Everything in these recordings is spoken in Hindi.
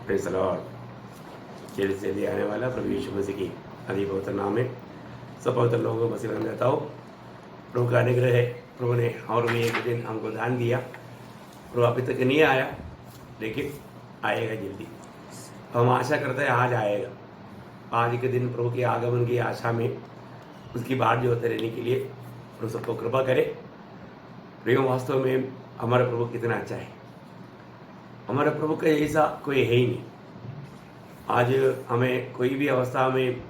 Praise the Lord. जल्द से जल्दी आने वाला प्रभु यीशु मसीह की अति पवित्र नाम में सब पवित्र लोगों को मसीह में देता हूँ। प्रभु का अनुग्रह है, प्रभु ने और भी एक दिन हमको दान दिया। प्रभु अभी तक नहीं आया, लेकिन आएगा जल्दी। हम आशा करते हैं आज आएगा। आज के दिन प्रभु के आगमन की आशा में उसकी बाट जो होते रहने के लिए प्रभु सबको कृपा करे। प्रेम वास्तव में हमारा प्रभु कितना अच्छा है। हमारे प्रभु का ऐसा कोई है ही नहीं। आज हमें कोई भी अवस्था में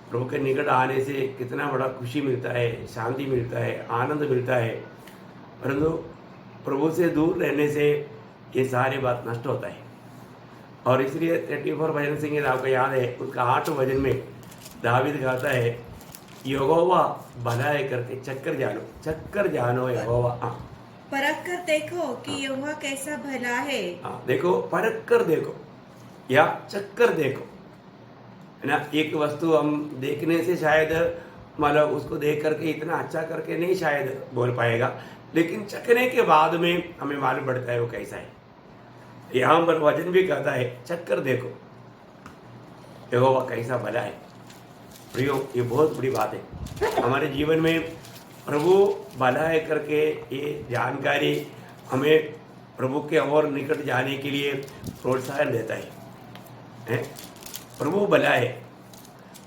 प्रभु के निकट आने से कितना बड़ा खुशी मिलता है, शांति मिलता है, आनंद मिलता है। परंतु प्रभु से दूर रहने से ये सारी बात नष्ट होता है। और इसलिए 34 भजन संगीत आपको याद है, उसका 8 भजन में दावीद गाता है, यहोवा भलाई करके चक्कर जानो यहोवा। परख कर देखो कि यहोवा कैसा भला है। देखो, परख कर देखो या चक्कर देखो, है ना। एक वस्तु हम देखने से शायद मतलब उसको देख करके इतना अच्छा करके नहीं शायद बोल पाएगा, लेकिन चखने के बाद में हमें मालूम पड़ता है वो कैसा है। यहाँ पर वचन भी कहता है, चक्कर देखो यहोवा कैसा भला है। प्रियो, ये बहुत बड़ी बात है हमारे जीवन में। प्रभु भला है करके ये जानकारी हमें प्रभु के और निकट जाने के लिए प्रोत्साहन देता है। प्रभु भला है।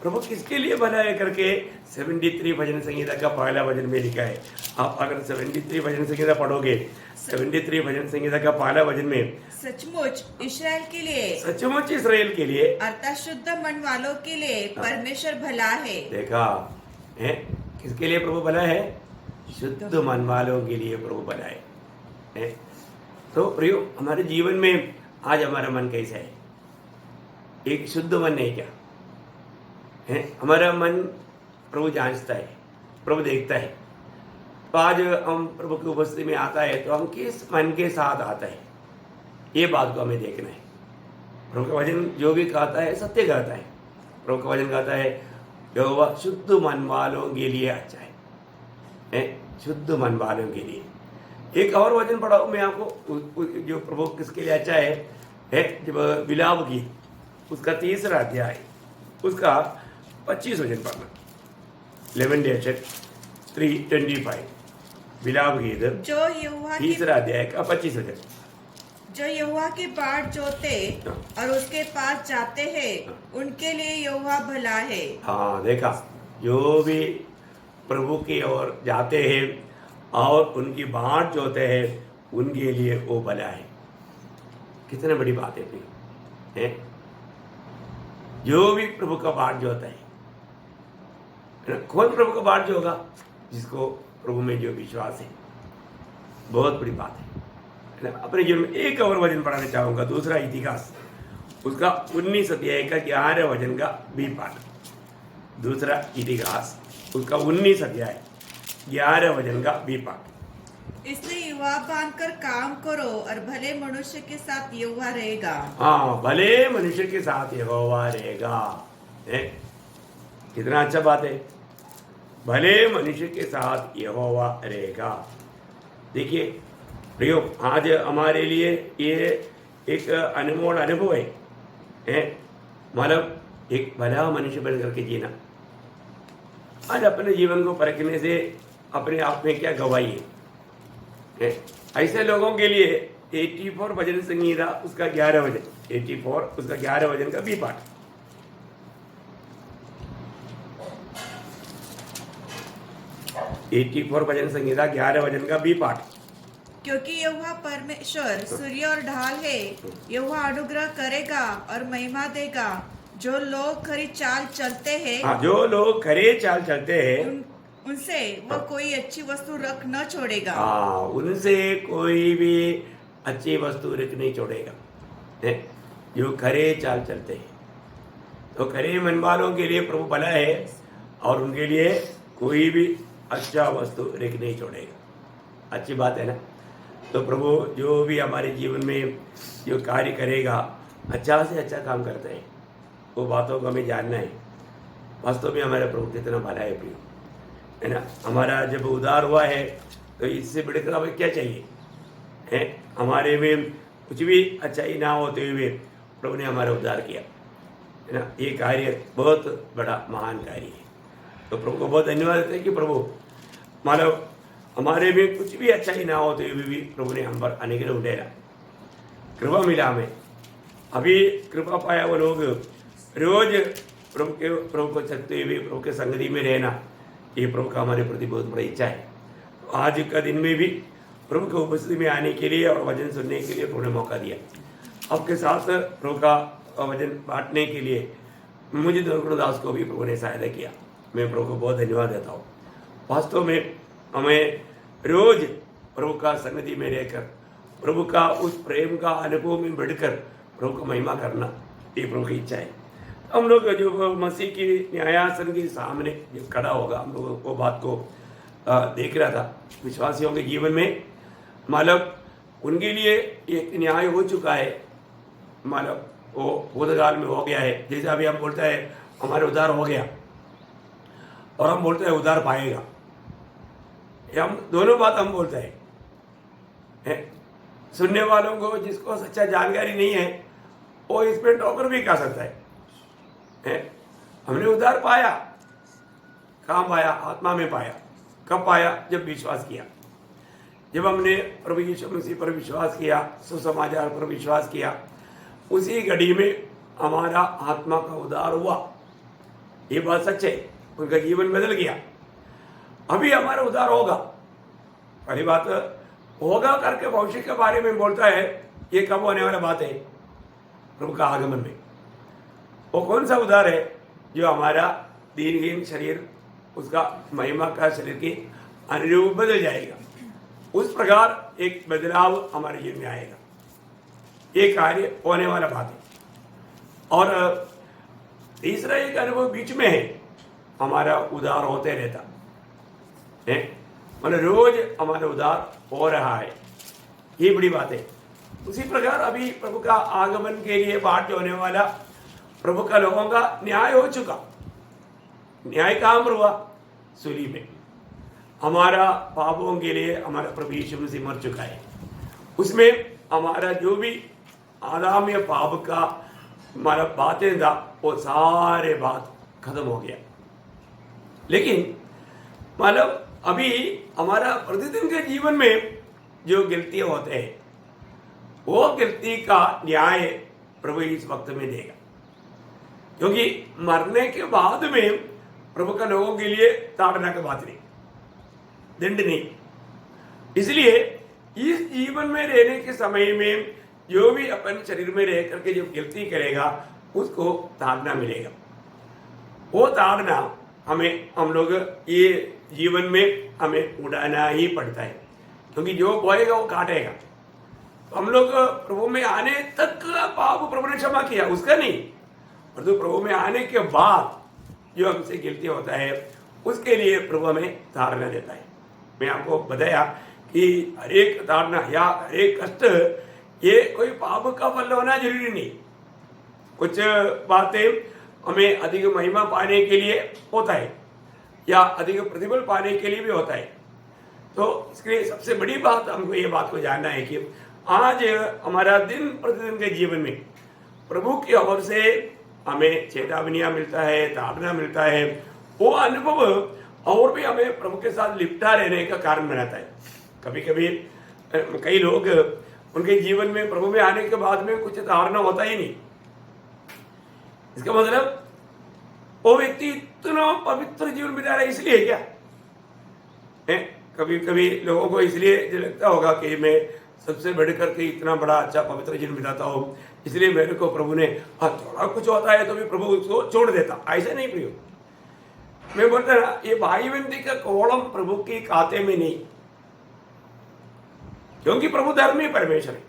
प्रभु किसके लिए भला है करके 73 भजन संहिता का पहला भजन में लिखा है। आप अगर 73 भजन संहिता पढ़ोगे, 73 भजन संहिता का पहला भजन में सचमुच इस्राएल के लिए, सचमुच इसराइल के लिए अर्थात शुद्ध मन वालों के लिए परमेश्वर भला है। देखा है, किसके लिए प्रभु भला है? शुद्ध मन वालों के लिए प्रभु भला है। तो प्रियो, हमारे जीवन में आज हमारा मन कैसा है? एक शुद्ध मन है क्या है? हमारा मन प्रभु जांचता है, प्रभु देखता है। तो आज हम प्रभु की उपस्थिति में आता है तो हम किस मन के साथ आता है, ये बात को हमें देखना है। प्रभु का वचन जो भी कहता है सत्य कहता है। प्रभु का वचन कहता है, यहोवा शुद्ध मन वालों के लिए अच्छा है। शुद्ध मन वालों के लिए एक और वचन पढ़ाऊं मैं आपको, जो प्रभु किसके लिए अच्छा है जब विलाप गीत उसका 3रा अध्याय उसका 25 वचन पढ़ना। 3:25 विलाप गीत जो यहोवा 3रा अध्याय का 25 वचन। जो यहोवा की बाट जोते और उसके पास जाते हैं, उनके लिए यहोवा भला है। हाँ, देखा, जो भी प्रभु की ओर जाते हैं और उनकी बाट जोते हैं उनके लिए वो भला है। कितने बड़ी बात है भाई, है? जो भी प्रभु का बाट जोता है ना, कौन प्रभु का बाट जोगा? जिसको प्रभु में जो विश्वास है। बहुत बड़ी बात है ना। अपने जीवन में एक और वचन पढ़ाना चाहूंगा, 2 इतिहास उसका 19 अध्याय का 11 वचन का बी पाठ। 2 इतिहास उसका 19 अध्याय 11 वचन का बी पाठ। इसलिए युवा बांधकर काम करो और भले मनुष्य के साथ यहोवा रहेगा। हाँ, भले मनुष्य के साथ यहोवा रहेगा। कितना अच्छा बात है, भले मनुष्य के साथ यहोवा रहेगा। देखिए प्रियो, आज हमारे लिए ये एक अनमोल अनुभव है। मतलब एक भला मनुष्य बन करके जीना। आज अपने जीवन को परखने से अपने आप में क्या गवाही है? ऐसे लोगों के लिए 84 भजन संगीता उसका 11 वचन, 84 उसका 11 वचन का बी पाठ। 84 भजन संगीता 11 वचन का बी पाठ। क्योंकि यहोवा परमेश्वर सूर्य और ढाल है, यहोवा अनुग्रह करेगा और महिमा देगा। जो लोग खरी चाल चलते हैं, हाँ, जो लोग खरे चाल चलते हैं उनसे वह कोई अच्छी वस्तु रख न छोड़ेगा। हाँ, उनसे कोई भी अच्छी वस्तु रख नहीं छोड़ेगा। जो खरे चाल चलते हैं, तो खरे मन वालों के लिए प्रभु भला है और उनके लिए कोई भी अच्छा वस्तु रख नहीं छोड़ेगा। अच्छी बात है ना। तो प्रभु जो भी हमारे जीवन में जो कार्य करेगा, अच्छा से अच्छा काम करते हैं, वो बातों को हमें जानना है। वास्तव में हमारा प्रभु कितना भला है प्रिय, है ना। हमारा जब उद्धार हुआ है तो इससे बढ़कर हमें क्या चाहिए? है हमारे में कुछ भी अच्छाई ना होते हुए प्रभु ने हमारा उद्धार किया, है ना। ये कार्य बहुत बड़ा महान कार्य है। तो प्रभु को बहुत धन्यवाद देते हैं कि प्रभु मतलब हमारे में कुछ भी अच्छाई ना होते हुए भी प्रभु ने हम पर अनुग्रह उठेरा, कृपा मिला हमें। अभी कृपा पाया वो लोग रोज प्रभु को चलते हुए प्रभु के संगति में रहना, ये प्रभु का हमारे प्रति बहुत बड़ी इच्छा है। तो आज का दिन में भी प्रभु के उपस्थिति में आने के लिए और वचन सुनने के लिए प्रभु ने मौका दिया। आपके साथ प्रभु का वचन बांटने के लिए मुझे दुर्गुणदास को भी प्रभु ने सहायता किया। मैं प्रभु को बहुत धन्यवाद देता हूँ। वास्तव में हमें रोज प्रभु का संगति में रहकर प्रभु का उस प्रेम का अनुभव में बढ़कर प्रभु को महिमा करना, ये प्रभु की इच्छा है। हम लोग जो मसीह की न्यायासन के सामने जब खड़ा होगा, हम लोग वो बात को देख रहा था। विश्वासियों के जीवन में मतलब उनके लिए एक न्याय हो चुका है, मतलब वो भूतकाल में हो गया है। जैसे अभी हम बोलते हैं हमारे उद्धार हो गया और हम बोलते हैं उद्धार पाएगा, हम दोनों बात हम बोलते हैं। सुनने वालों को जिसको सच्चा जानकारी नहीं है वो इसमें टॉपर भी कह सकता है। हमने उद्धार पाया, कहाँ पाया? आत्मा में पाया। कब पाया? जब विश्वास किया। जब हमने प्रभु यीशु मसीह पर विश्वास किया, सुसमाचार पर विश्वास किया, उसी घड़ी में हमारा आत्मा का उद्धार हुआ। ये बात सच है, उनका जीवन बदल गया। अभी हमारा उद्धार होगा। पहली बात होगा करके भविष्य के बारे में बोलता है, ये कब होने वाला बात है? प्रभु का आगमन में। वो कौन सा उद्धार है? जो हमारा दीनहीन शरीर उसका महिमा का शरीर के अनुरूप बदल जाएगा। उस प्रकार एक बदलाव हमारे जीवन में आएगा। ये कार्य होने वाला बात है। और तीसरा एक अनुभव बीच में है, हमारा उद्धार होते रहता है, मतलब रोज हमारा उद्धार हो रहा है। ये बड़ी बात है। उसी प्रकार अभी प्रभु का आगमन के लिए बाट होने वाला, प्रभु का लोगों का न्याय हो चुका। न्याय कहाँ पर हुआ? सूली में। हमारा पापों के लिए हमारा प्रभु यीशु मसीह मर चुका है। उसमें हमारा जो भी आदाम या पाप का हमारा बातें था, वो सारे बात खत्म हो गया। लेकिन मतलब अभी हमारा प्रतिदिन के जीवन में जो गलतियां होते हैं, वो गलती का न्याय प्रभु इस वक्त में देगा। क्योंकि मरने के बाद में प्रभु का लोगों के लिए ताड़ना की बात नहीं, दंड नहीं। इसलिए इस जीवन में रहने के समय में जो भी अपन शरीर में रह करके जो गलती करेगा, उसको ताड़ना मिलेगा। वो ताड़ना हम लोग ये जीवन में हमें उड़ाना ही पड़ता है, क्योंकि जो बोएगा वो काटेगा। हम लोग प्रभु में आने तक पाप प्रभु ने क्षमा किया, उसका नहीं, और तो प्रभु में आने के बाद जो हमसे गलती होता है, उसके लिए प्रभु हमें ताड़ना देता है। मैं आपको बताया कि हर एक ताड़ना या हर एक कष्ट ये कोई पाप का फल होना जरूरी नहीं। कुछ बातें हमें अधिक महिमा पाने के लिए होता है या अधिक प्रतिफल पाने के लिए भी होता है। तो इसके लिए सबसे बड़ी बात हमको ये बात को जानना है कि आज हमारा दिन प्रतिदिन के जीवन में प्रभु की ओर से हमें चेतावनियाँ मिलता है, ताड़ना मिलता है। वो अनुभव और भी हमें प्रभु के साथ लिपटा रहने का कारण बनाता है। कभी कभी कई लोग उनके जीवन में प्रभु में आने के बाद में कुछ ताड़ना होता ही नहीं। इसका मतलब वो व्यक्ति इतना पवित्र जीवन बिता रहा है, इसलिए क्या है? कभी कभी लोगों को इसलिए जो लगता होगा कि मैं सबसे बढ़कर के इतना बड़ा अच्छा पवित्र जीवन बिताता हूँ, इसलिए मेरे को प्रभु ने थोड़ा कुछ होता है तो भी प्रभु उसको छोड़ देता। ऐसा नहीं प्रियो, मैं बोलता ना, ये भाई बंदी का कोलम प्रभु के खाते में नहीं, क्योंकि प्रभु धर्मी परमेश्वर है।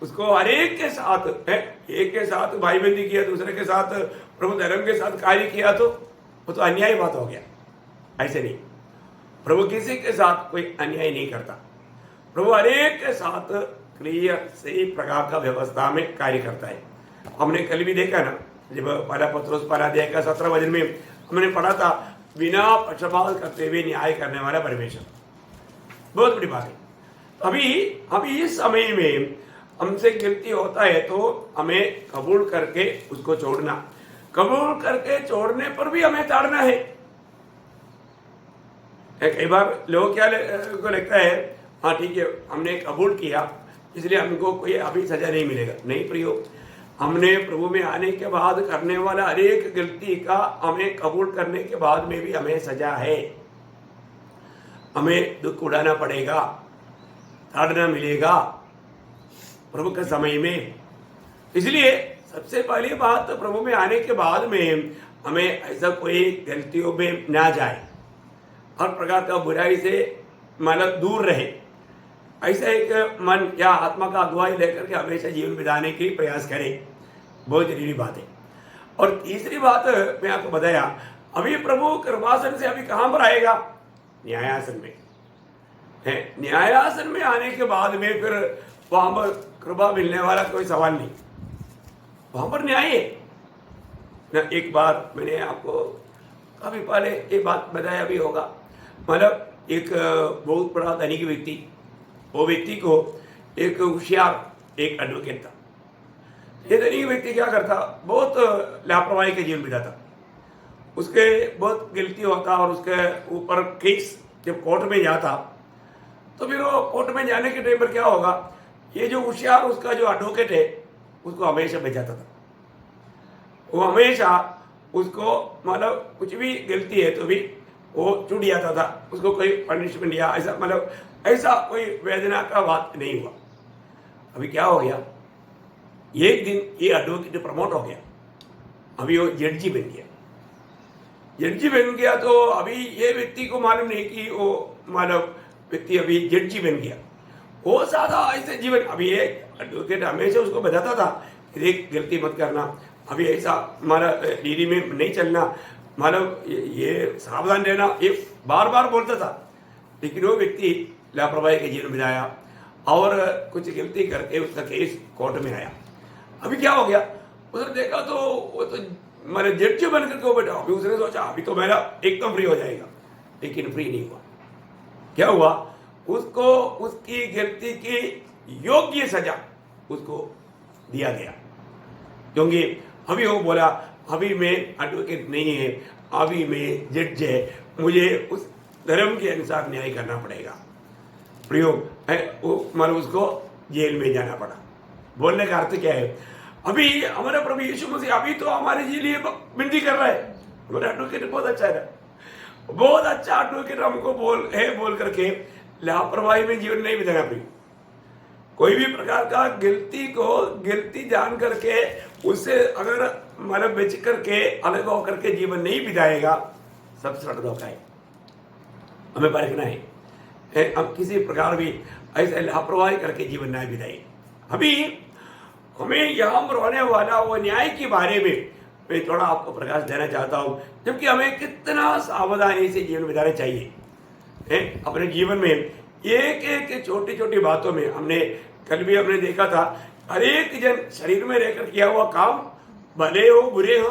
उसको हर एक के साथ है, एक के साथ भाई बंदी किया, दूसरे के साथ प्रभु धर्म के साथ कार्य किया तो वो तो अन्याय बात हो गया। ऐसे नहीं, प्रभु किसी के साथ कोई अन्याय नहीं करता। प्रभु हर एक के साथ क्लियर सही प्रकार का व्यवस्था में कार्य करता है। हमने कल भी देखा ना, जब पहला पत्रोस पहला अध्याय का 17 वचन में हमने पढ़ा था, बिना पक्षपात करते हुए न्याय करने वाला परमेश्वर। बहुत बड़ी बात है। अभी इस समय में हमसे गलती होता है तो हमें कबूल करके उसको छोड़ना, कबूल करके छोड़ने पर भी हमें ताड़ना है। कई बार लोग को लगता है हाँ ठीक है हमने कबूल किया इसलिए हमको कोई अभी सजा नहीं मिलेगा। नहीं प्रियो, हमने प्रभु में आने के बाद करने वाला हर एक गलती का हमें कबूल करने के बाद में भी हमें सजा है, हमें दुख उड़ाना पड़ेगा, ताड़ना मिलेगा प्रभु के समय में। इसलिए सबसे पहली बात प्रभु में आने के बाद में हमें ऐसा कोई गलतियों में ना जाए, हर प्रकार का बुराई से मतलब दूर रहे, ऐसा एक मन या आत्मा का अगुवाई लेकर के हमेशा जीवन बिताने की प्रयास करें, बहुत जरूरी बात है। और तीसरी बात मैं आपको बताया, अभी प्रभु कृपासन से अभी कहाँ पर आएगा? न्यायासन में है। न्यायासन में आने के बाद में फिर वहां पर कृपा मिलने वाला कोई सवाल नहीं, वहां पर न्याय है ना। एक बार मैंने आपको काफी पहले एक बात बताया भी होगा, मतलब एक बहुत बड़ा धनिक व्यक्ति, वो व्यक्ति को एक होशियार एक एडवोकेट था। ये धनिक व्यक्ति क्या करता, बहुत लापरवाही का जीवन बिताता, उसके बहुत गलती होता और उसके ऊपर केस जब कोर्ट में जाता तो फिर वो कोर्ट में जाने के टाइम पर क्या होगा, ये जो होशियार उसका जो एडवोकेट है उसको हमेशा बचाता था। वो हमेशा उसको मतलब कुछ भी गलती है तो भी वो छूट जाता था, उसको कोई पनिशमेंट या ऐसा मतलब ऐसा कोई वेदना का बात नहीं हुआ। अभी क्या हो गया, एक दिन ये एडवोकेट प्रमोट हो गया, अभी वो जड्जी बन गया। जड्जी बन गया तो अभी ये व्यक्ति को मालूम नहीं कि वो मतलब व्यक्ति अभी जड्जी बन गया। वो ज्यादा ऐसे जीवन, अभी ये एडवोकेट हमेशा उसको बताता था कि देख गलती मत करना, अभी ऐसा हमारा डीडी में नहीं चलना, मतलब ये सावधान रहना, ये बार बार बोलता था। लेकिन वो व्यक्ति लापरवाही का जीवन बिताया और कुछ गलती करके उसका केस कोर्ट में आया। अभी क्या हो गया, उसने देखा तो वो तो मैंने जड्ज बन करके बैठा। अभी उसने सोचा अभी तो मेरा एकदम फ्री हो जाएगा, लेकिन फ्री नहीं हुआ। क्या हुआ, उसको उसकी गलती की योग्य सजा उसको दिया गया, क्योंकि अभी वो बोला अभी मैं एडवोकेट नहीं है, अभी मैं जज है, मुझे उस धर्म के अनुसार न्याय करना पड़ेगा। प्रयोग है वो मतलब उसको जेल में जाना पड़ा। बोलने का अर्थ क्या है, अभी हमारा प्रभु यीशु मसीह अभी तो हमारे लिए विनती कर रहा है। हमारा एडवोकेट बहुत अच्छा है, बहुत अच्छा एडवोकेट हमको बोल करके लापरवाही में जीवन नहीं बिताना। प्रिय, कोई भी प्रकार का गलती को गलती जान करके उससे अगर मतलब बेच करके अलग होकर के जीवन नहीं बिताएगा, सबसे बड़ा धोखा है। हमें परखना है, हम किसी प्रकार भी ऐसे लापरवाही करके जीवन नहीं बिताए। अभी हमें यहाँ पर होने वाला वो न्याय के बारे में मैं थोड़ा आपको प्रकाश देना चाहता हूँ, जबकि हमें कितना सावधानी से जीवन बिताना चाहिए है। अपने जीवन में एक एक छोटी छोटी बातों में हमने कल भी हमने देखा था, हर एक जन शरीर में रहकर किया हुआ काम भले हो बुरे हो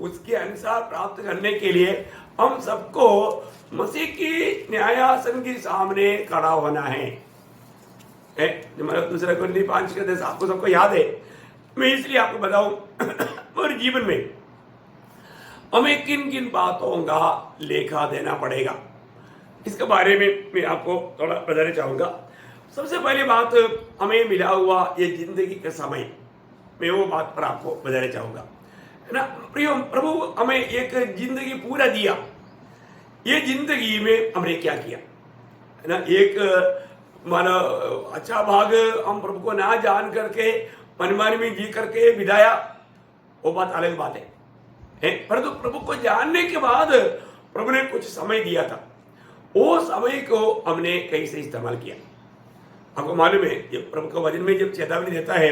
उसके अनुसार प्राप्त करने के लिए हम सबको मसीह की न्यायासन के सामने खड़ा होना है। मतलब दूसरा कुंडली 5 का 10 आपको सबको याद है। मैं इसलिए आपको बताऊं और जीवन में हमें किन किन बातों का लेखा देना पड़ेगा, इसके बारे में मैं आपको थोड़ा बताना चाहूंगा। सबसे पहली बात, हमें मिला हुआ ये जिंदगी का समय, मैं वो बात पर आपको बताना चाहूंगा, है ना। प्रिय प्रभु हमें एक जिंदगी पूरा दिया, ये जिंदगी में हमने क्या किया, है ना। एक मानो अच्छा भाग हम प्रभु को ना जान करके मनमानी में जी करके बिताया, वो बात अलग बात है। परंतु प्रभु को जानने के बाद प्रभु ने कुछ समय दिया था, वो समय को हमने कैसे इस्तेमाल किया। आपको मालूम है जब प्रभु का वचन में जब चेतावनी देता है,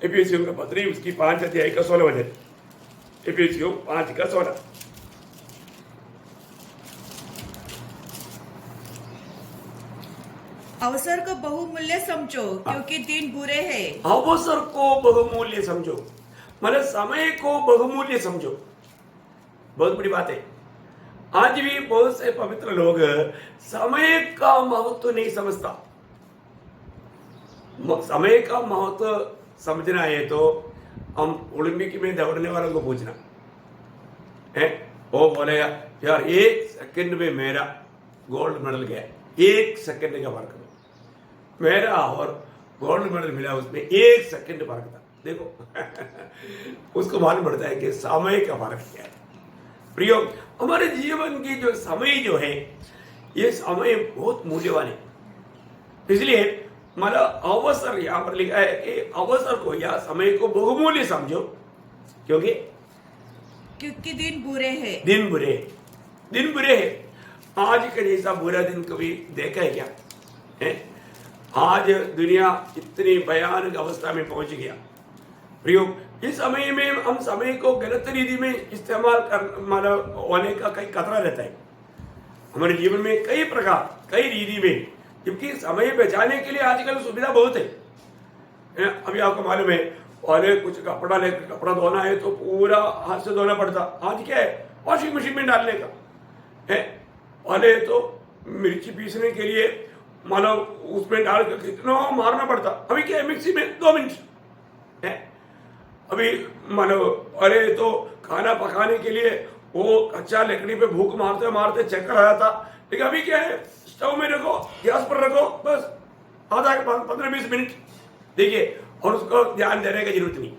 एफिसियों का पत्री उसकी 5 अध्याय का 16 वचन, एफिसियों 5 का 16, अवसर को बहुमूल्य समझो क्योंकि दिन बुरे हैं। अवसर को बहुमूल्य समझो, मतलब समय को बहुमूल्य समझो, बहुत बड़ी बात है। आज भी बहुत से पवित्र लोग समय का महत्व नहीं समझता, समय का महत्व समझना है तो हम ओलंपिक में दौड़ने वालों को पूछना है, वो बोलेगा यार 1 सेकंड में मेरा गोल्ड मेडल गया, 1 सेकंड का फर्क था मेरा और गोल्ड मेडल मिला, उसमें 1 सेकंड फर्क था। देखो उसको मालूम पड़ता है कि समय का फर्क क्या है। प्रियो, हमारे जीवन की जो समय जो है, ये समय बहुत मूल्यवान है। इसलिए मतलब अवसर यहाँ पर लिखा है कि अवसर को या समय को बहुमूल्य समझो, क्योंकि दिन बुरे हैं। दिन बुरे हैं। आज के जैसा बुरा दिन कभी देखा है क्या है? आज दुनिया इतनी भयानक अवस्था में पहुंच गया। प्रियो, इस समय में हम समय को गलत रीति में इस्तेमाल कर मतलब होने का कई खतरा रहता है हमारे जीवन में, कई प्रकार कई रीति में, जबकि समय बचाने के लिए आजकल सुविधा बहुत है। अभी आपको मालूम है, पहले कुछ कपड़ा धोना है तो पूरा हाथ से धोना पड़ता, आज क्या है वॉशिंग मशीन में डालने का है। पहले तो मिर्ची पीसने के लिए मानो उसमें डाल कर कितना मारना पड़ता, अभी क्या है मिक्सी में 2 मिनट है। अभी मानो अरे तो खाना पकाने के लिए वो कच्चा लकड़ी पे भूख मारते मारते चक्कर आया था, लेकिन अभी क्या है स्टोव में रखो, गैस पर रखो, बस आधा 15-20 मिनट देखिए, और उसको ध्यान देने की जरूरत नहीं।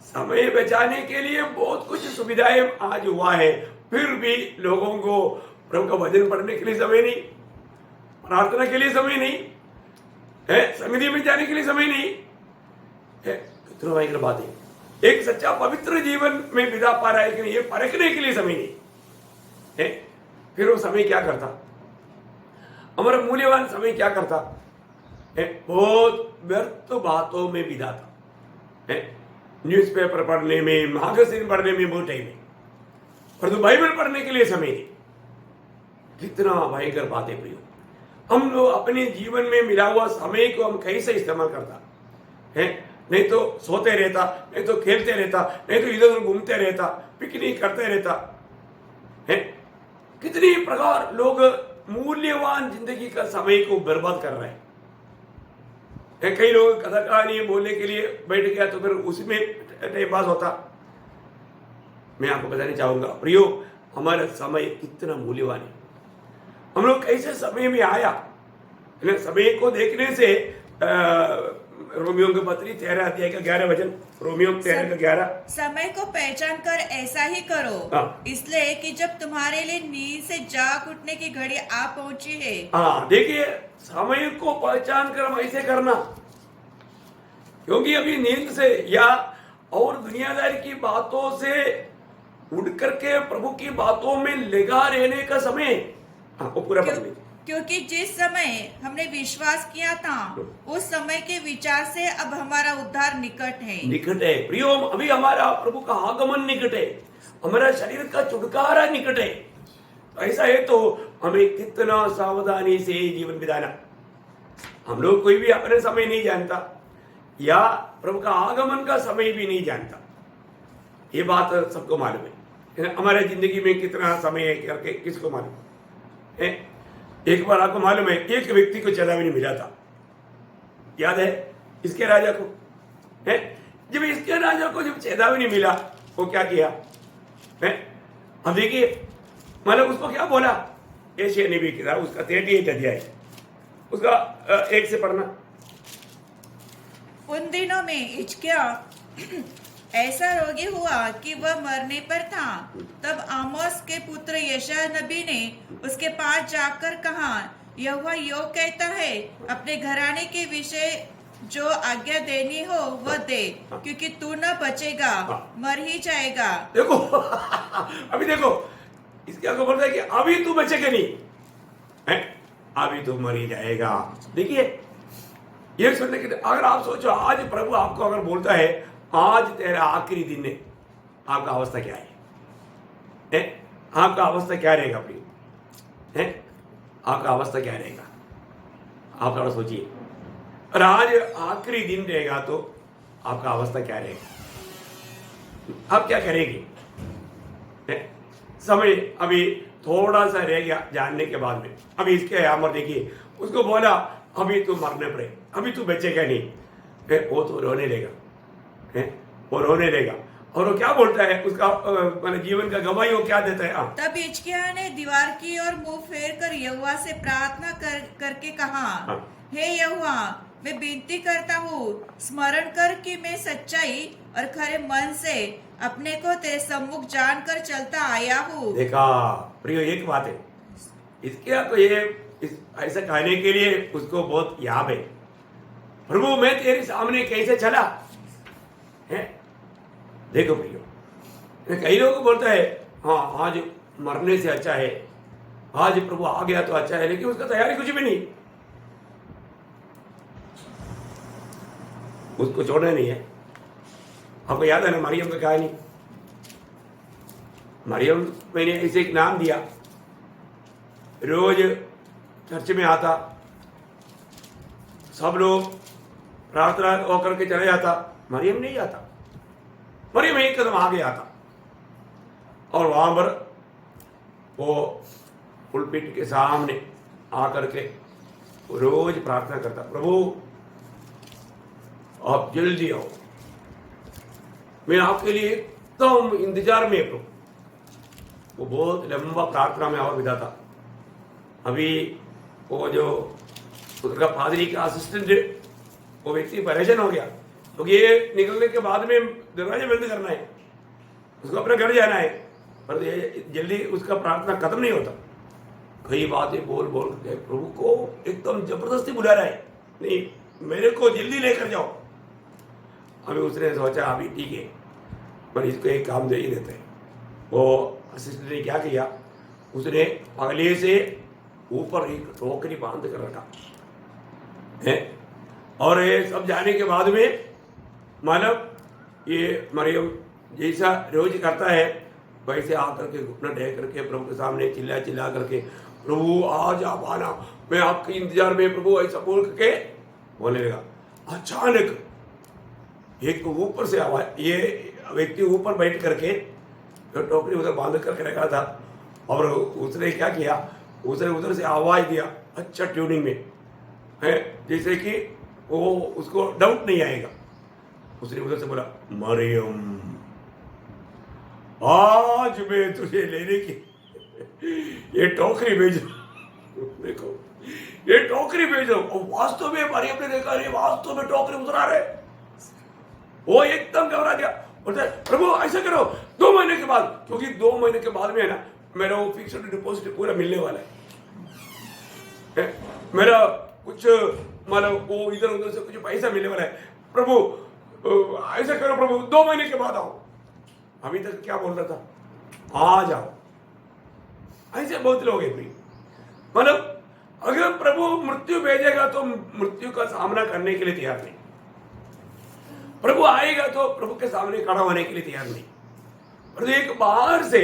समय बचाने के लिए बहुत कुछ सुविधाएं आज हुआ है, फिर भी लोगों को प्रभु का भजन पढ़ने के लिए समय नहीं, प्रार्थना के लिए समय नहीं है, संगति में जाने के लिए समय नहीं है। कितना भयंकर बात है। एक सच्चा पवित्र जीवन में बिता पा रहा है कि ये परखने के लिए समय नहीं है। फिर वो समय क्या करता, हमारा मूल्यवान समय क्या करता है? बहुत व्यर्थ बातों में बिताता है। न्यूज़पेपर पढ़ने में, मैगजीन पढ़ने में बहुत टाइम है, परंतु बाइबल पढ़ने के लिए समय नहीं। कितना भयंकर बात है प्रियो। हम लोग अपने जीवन में मिला हुआ समय को हम कैसे इस्तेमाल करता है? नहीं तो सोते रहता, नहीं तो खेलते रहता, नहीं तो इधर उधर घूमते रहता, पिकनिक करते रहता है। कितनी प्रकार लोग मूल्यवान जिंदगी का समय को बर्बाद कर रहे हैं। कई लोग कथा कहानी बोलने के लिए बैठ गया तो फिर उसमें टाइम पास होता। मैं आपको बताना चाहूंगा प्रियो, हमारा समय कितना मूल्यवान है। हम लोग कैसे समय में आया, समय को देखने से रोमियो की पत्री 13 अध्याय का 11 वचन, रोमियो 13 का 11, समय को पहचान कर ऐसा ही करो, इसलिए कि जब तुम्हारे लिए नींद से जाग उठने की घड़ी आ पहुंची है। हाँ देखिए, समय को पहचान कर हम ऐसे करना, क्योंकि अभी नींद से या और दुनियादारी की बातों से उड़ करके प्रभु की बातों में लगा रहने का समय। हाँ, वो पूरा पढ़ लीजिए। क्योंकि जिस समय हमने विश्वास किया था, उस समय के विचार से अब हमारा उद्धार निकट है। प्रियो, अभी हमारा प्रभु का आगमन निकट है, हमारा शरीर का छुटकारा निकट है। ऐसा है तो हमें कितना सावधानी से जीवन बिताना। हम लोग कोई भी अपने समय नहीं जानता या प्रभु का आगमन का समय भी नहीं जानता, ये बात सबको मालूम है। हमारे जिंदगी में कितना समय है करके किसको मालूम है? एक बार आपको मालूम है, एक व्यक्ति को चेतावनी मिला था, याद है, इसके राजा को है। जब इसके राजा को जब चेतावनी मिला, वो क्या किया है? अब देखिए, मतलब उसको क्या बोला, एशिया नबी की किताब उसका 38 अध्याय, उसका 1 से पढ़ना। उन दिनों में हिजकिय्याह ऐसा रोगी हुआ कि वह मरने पर था। तब आमोस के पुत्र यशायाह नबी ने उसके पास जाकर कहा, यहोवा यो कहता है, अपने घराने के विषय जो आज्ञा देनी हो वह दे, क्योंकि तू न बचेगा, मर ही जाएगा। देखो अभी देखो, इसके आगे बोलता है कि अभी तू बचेगा नहीं है, अभी तू मर ही जाएगा। देखिए, ये सुनने के, अगर आप सोचो आज प्रभु आपको अगर बोलता है आज तेरा आखिरी दिन है, आपका अवस्था क्या है? आपका अवस्था क्या रहेगा प्रिय? आपका अवस्था क्या रहेगा? आप थोड़ा सोचिए। और आज आखिरी दिन रहेगा तो आपका अवस्था क्या रहेगा? आप क्या करेंगे? समय अभी थोड़ा सा रह गया जानने के बाद में। अभी इसके यहाँ पर देखिए, उसको बोला अभी तू मरने पड़े, अभी तू बचेगा नहीं। वो तो रोने लेगा, वो रोने लेगा। और वो क्या बोलता है, उसका मतलब जीवन का गवाही वो क्या देता है? तब हिजकिय्याह ने दीवार की ओर मुंह फेर कर यहोवा से प्रार्थना करके कहा, हे यहोवा, मैं विनती करता हूँ, स्मरण कर कि मैं सच्चाई और खरे मन से अपने को तेरे सम्मुख जानकर चलता आया हूँ। देखा प्रियो, एक बात है, इसके तो ये ऐसा कहने के लिए उसको बहुत याद है, प्रभु मैं तेरे सामने कैसे चला है। देखो प्रियो, कई लोग बोलता है हाँ आज मरने से अच्छा है, आज प्रभु आ गया तो अच्छा है, लेकिन उसका तैयारी कुछ भी नहीं, उसको छोड़ना नहीं है। आपको याद है ना मरियम का कहानी? मरियम मैंने इसे एक नाम दिया, रोज चर्च में आता, सब लोग प्रार्थना होकर के चले जाता, मरियम नहीं जाता। मरियम एक कदम आगे आता और वहां पर वो पुलपिट के सामने आकर के रोज प्रार्थना करता, प्रभु आप जल्दी आओ, मैं आपके लिए एकदम इंतजार में हूं। वो बहुत लंबा प्रार्थना में और बिताता। अभी वो जो उसका पादरी का असिस्टेंट, वो व्यक्ति परेशान हो गया क्योंकि ये निकलने के बाद में दरवाजा बंद करना है, उसको अपने घर जाना है, पर ये जल्दी उसका प्रार्थना खत्म नहीं होता। कई बातें बोल बोल के प्रभु को एकदम जबरदस्ती बुला रहा है, नहीं मेरे को जल्दी लेकर जाओ। अभी उसने सोचा अभी ठीक है, पर इसको एक काम दे ही देते हैं। वो असिस्टेंट ने क्या किया, उसने पगले से ऊपर एक टोकरी बांध कर रखा है, और ये सब जाने के बाद में मानव ये मरियम जैसा रोज करता है वैसे आकर के घुटना टेक करके प्रभु के सामने चिल्ला चिल्ला करके, प्रभु आज आप आना, मैं आपके इंतजार में प्रभु, ऐसा बोल करके बोलने लगा। अचानक एक ऊपर से आवाज, ये व्यक्ति ऊपर बैठ करके तो टोकरी उधर बांध करके रखा था, और उसने क्या किया, उसने उधर से आवाज दिया अच्छा ट्यूनिंग में है, जैसे कि वो उसको डाउट नहीं आएगा। उसने उधर से बोला, मरियम आज मैं तुझे लेने की ये टोकरी भेज देखो, ये टोकरी भेज रहा हूं। वास्तव में मरियम ने देखा, ये वास्तव में टोकरी उतरा रहे, वो एकदम घबरा गया, बोलता है प्रभु ऐसा करो 2 महीने के बाद, क्योंकि 2 महीने के बाद में है ना मेरा वो फिक्स्ड डिपॉजिट पूरा मिलने वाला है, मेरा कुछ मतलब वो इधर उधर से कुछ पैसा मिलने वाला है, प्रभु ऐसा करो प्रभु 2 महीने के बाद आओ। अभी तक क्या बोल रहा था, आ जाओ। ऐसे बहुत लोग हैं भाई, मतलब अगर प्रभु मृत्यु भेजेगा तो मृत्यु का सामना करने के लिए तैयार नहीं, प्रभु आएगा तो प्रभु के सामने खड़ा होने के लिए तैयार नहीं। और एक बाहर से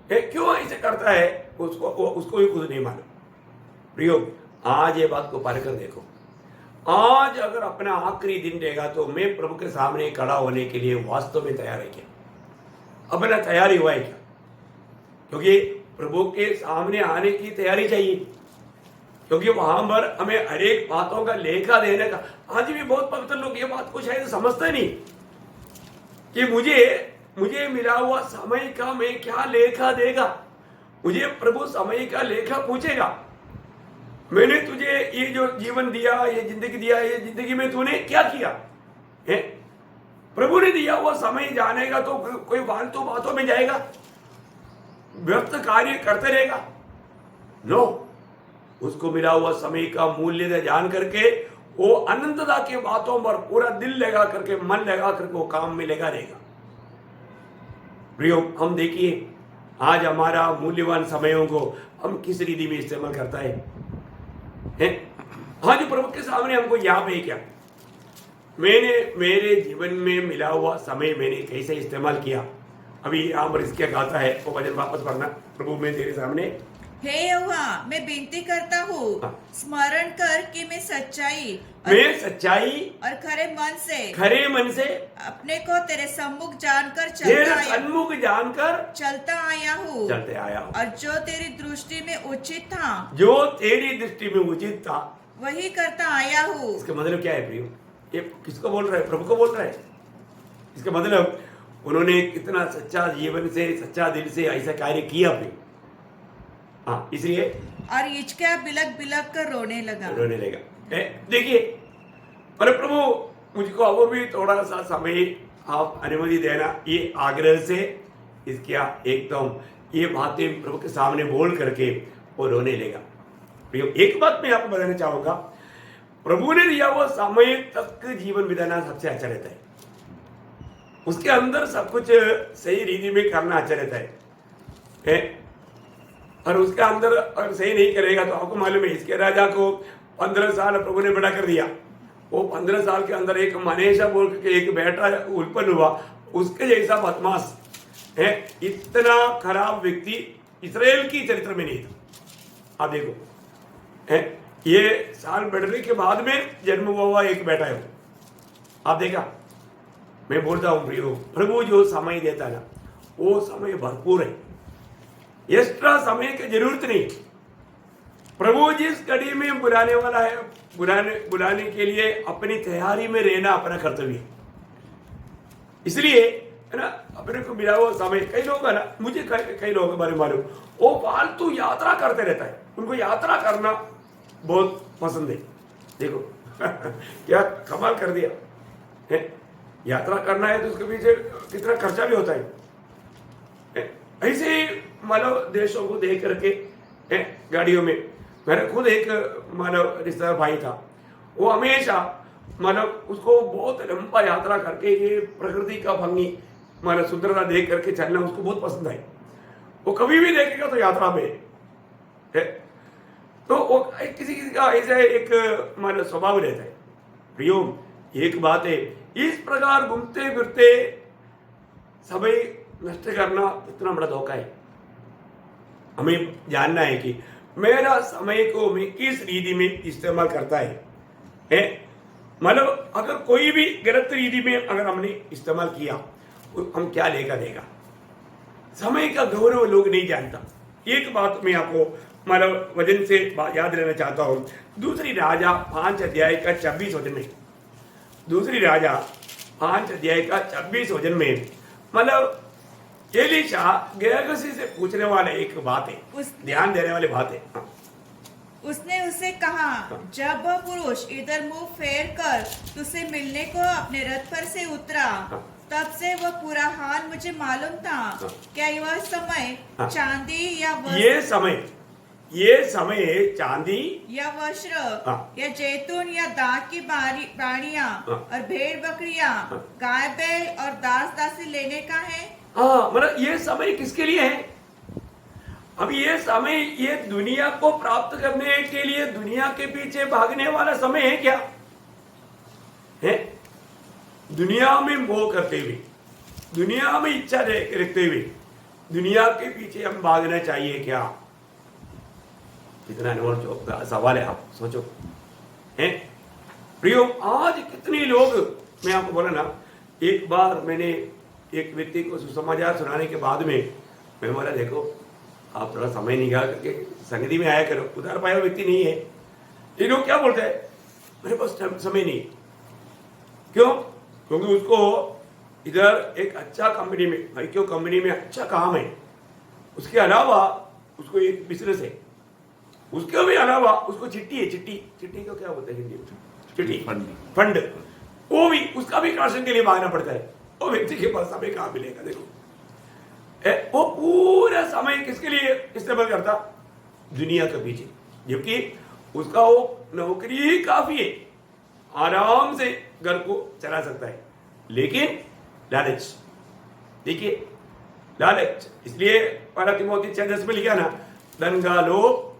क्यों ऐसे करता है, उसको भी खुद नहीं मालूम। प्रियो, आज ये बात को पार कर देखो, आज अगर अपना आखिरी दिन रहेगा तो मैं प्रभु के सामने खड़ा होने के लिए वास्तव में तैयार है क्या, अपना तैयारी हुआ है क्या? क्योंकि प्रभु के सामने आने की तैयारी चाहिए, क्योंकि वहां पर हमें हर एक बातों का लेखा देने का। आज भी बहुत पवित्र लोग ये बात को शायद समझते नहीं कि मुझे मिला हुआ समय का मैं क्या लेखा देगा, मुझे प्रभु समय का लेखा पूछेगा। मैंने तुझे ये जो जीवन दिया, ये जिंदगी दिया, ये जिंदगी में तूने क्या किया है? प्रभु ने दिया हुआ समय जानेगा तो कोई फालतू बातों में जाएगा, व्यर्थ कार्य करते रहेगा? नो, उसको मिला हुआ समय का मूल्य जान करके वो अनंतता की बातों पर पूरा दिल लगा करके, मन लगा करके वो काम में लगा रहेगा। प्रियो, हम देखिए आज हमारा मूल्यवान समयों को हम किस रीति में इस्तेमाल करता है? आज प्रभु के सामने हमको याद है क्या, मैंने मेरे जीवन में मिला हुआ समय मैंने कैसे इस्तेमाल किया? अभी यहाँ पर इसके गाता है वो भजन वापस पढ़ना, प्रभु मैं तेरे सामने, हे यहोवा, मैं विनती करता हूँ, स्मरण कर कि मैं सच्चाई और खरे मन से अपने को तेरे सम्मुख जानकर चलता आया हूँ, और जो तेरी दृष्टि में उचित था वही करता आया हूँ। इसका मतलब क्या है प्रियो? ये किसको बोल रहा है? प्रभु को बोल रहा है। इसका मतलब उन्होंने कितना सच्चा जीवन से, सच्चा दिल से ऐसा कार्य किया प्रियो। हाँ, इसलिए और हिचकिया बिलक बिलक कर रोने लगा। देखिए, अरे प्रभु मुझको अब भी थोड़ा सा समय आप अनुमति देना, ये आग्रह से इसका एकदम ये बातें प्रभु के सामने बोल करके वो रोने लेगा। एक बात मैं आपको बताना चाहूंगा, प्रभु ने दिया वो समय तक जीवन बिताना सबसे अच्छा रहता है। उसके अंदर सब कुछ सही रीति में करना अच्छा रहता है। और उसके अंदर अगर सही नहीं करेगा तो आपको मालूम है, इसके राजा को 15 साल प्रभु ने बड़ा कर दिया। वो 15 साल के अंदर एक मनेशा बोल के एक बेटा उत्पन्न हुआ, उसके जैसा बदमाश है, इतना खराब व्यक्ति इस्राएल की चरित्र में नहीं था। आप देखो, ये साल बढ़ने के बाद में जन्म हुआ एक बेटा है। आप देखा, मैं बोलता हूं प्रियो, प्रभु जो समय देता है ना, वो समय भरपूर है, एक्स्ट्रा समय की जरूरत नहीं। प्रभु जिस घड़ी में बुलाने वाला है, बुलाने के लिए अपनी तैयारी में रहना अपना कर्तव्य है। इसलिए है ना, अपने को मिला हुआ समय, कई लोग है ना, मुझे कई लोगों के बारे में मालूम, वो फालतू यात्रा करते रहता है, उनको यात्रा करना बहुत पसंद है। देखो क्या कमाल कर दिया है। यात्रा करना है तो उसके पीछे कितना खर्चा भी होता है। ऐसे ही मानव देशों को देख करके गाड़ियों में, मेरा खुद एक मानव रिश्तेदार भाई था, वो हमेशा मानव उसको बहुत लंबा यात्रा करके ये प्रकृति का भंगी मानव सुंदरता देख करके चलना उसको बहुत पसंद है। वो कभी भी देखेगा तो यात्रा में है, तो वो किसी किसी का ऐसा एक मानव स्वभाव रहता है। प्रियो एक बात है, इस प्रकार घूमते फिरते समय नष्ट करना इतना बड़ा धोखा है। हमें जानना है कि मेरा समय को मैं किस रीति में इस्तेमाल करता है। मतलब अगर कोई भी गलत रीति में अगर हमने इस्तेमाल किया, हम क्या लेगा देगा। समय का गौरव लोग नहीं जानता। एक बात मैं आपको मतलब वजन से याद रहना चाहता हूं, दूसरी राजा 5 अध्याय का 26 वचन में, दूसरी राजा 5 अध्याय का 26 वचन में मतलब एलीशा गेहजी से पूछने वाले एक बात है, ध्यान देने वाली बात है। हाँ। उसने उससे कहा, जब वह पुरुष इधर मुंह फेर कर तुझसे मिलने को अपने रथ पर से उतरा, तब से वह पूरा हाल मुझे मालूम था। क्या यह समय चांदी या ये समय चांदी या वस्त्र या जैतून या दाख की बाड़ियां और भेड़ बकरियां, गाय बैल और दास दासी लेने का है? हाँ, मतलब ये समय किसके लिए है? अब ये समय ये दुनिया को प्राप्त करने के लिए दुनिया के पीछे भागने वाला समय है क्या है? दुनिया में मोह करते हुए, दुनिया में इच्छा रखते हुए दुनिया के पीछे हम भागना चाहिए क्या? कितना अनमोल सवाल है, आप सोचो। है प्रियो, आज कितने लोग, मैं आपको बोला ना, एक बार मैंने एक व्यक्ति को सुसमाचार सुनाने के बाद में मैं बोला, देखो आप थोड़ा समय निकाल करके संगति में आया करो, उधार पाया व्यक्ति नहीं है। ये लोग क्या बोलते हैं, मेरे पास समय नहीं। क्यों? क्योंकि उसको इधर एक अच्छा कंपनी में, भाई क्यों कंपनी में अच्छा काम है, उसके अलावा उसको एक बिजनेस है, उसके भी अलावा उसको चिट्ठी है, चिट्ठी को क्या बोलते हैं हिंदी में? चिट्ठी, फंड, वो भी उसका भी कलेक्शन के लिए भागना पड़ता है। वो व्यक्ति के पास समय कहाँ मिलेगा? देखो वो पूरा समय किसके लिए इस्तेमाल करता? दुनिया के पीछे, जबकि उसका वो नौकरी ही काफी है, आराम से घर को चला सकता है, लेकिन लालच, देखिए लालच। इसलिए पहला तिमोथी 6:10 में लिखा ना, धन का लोभ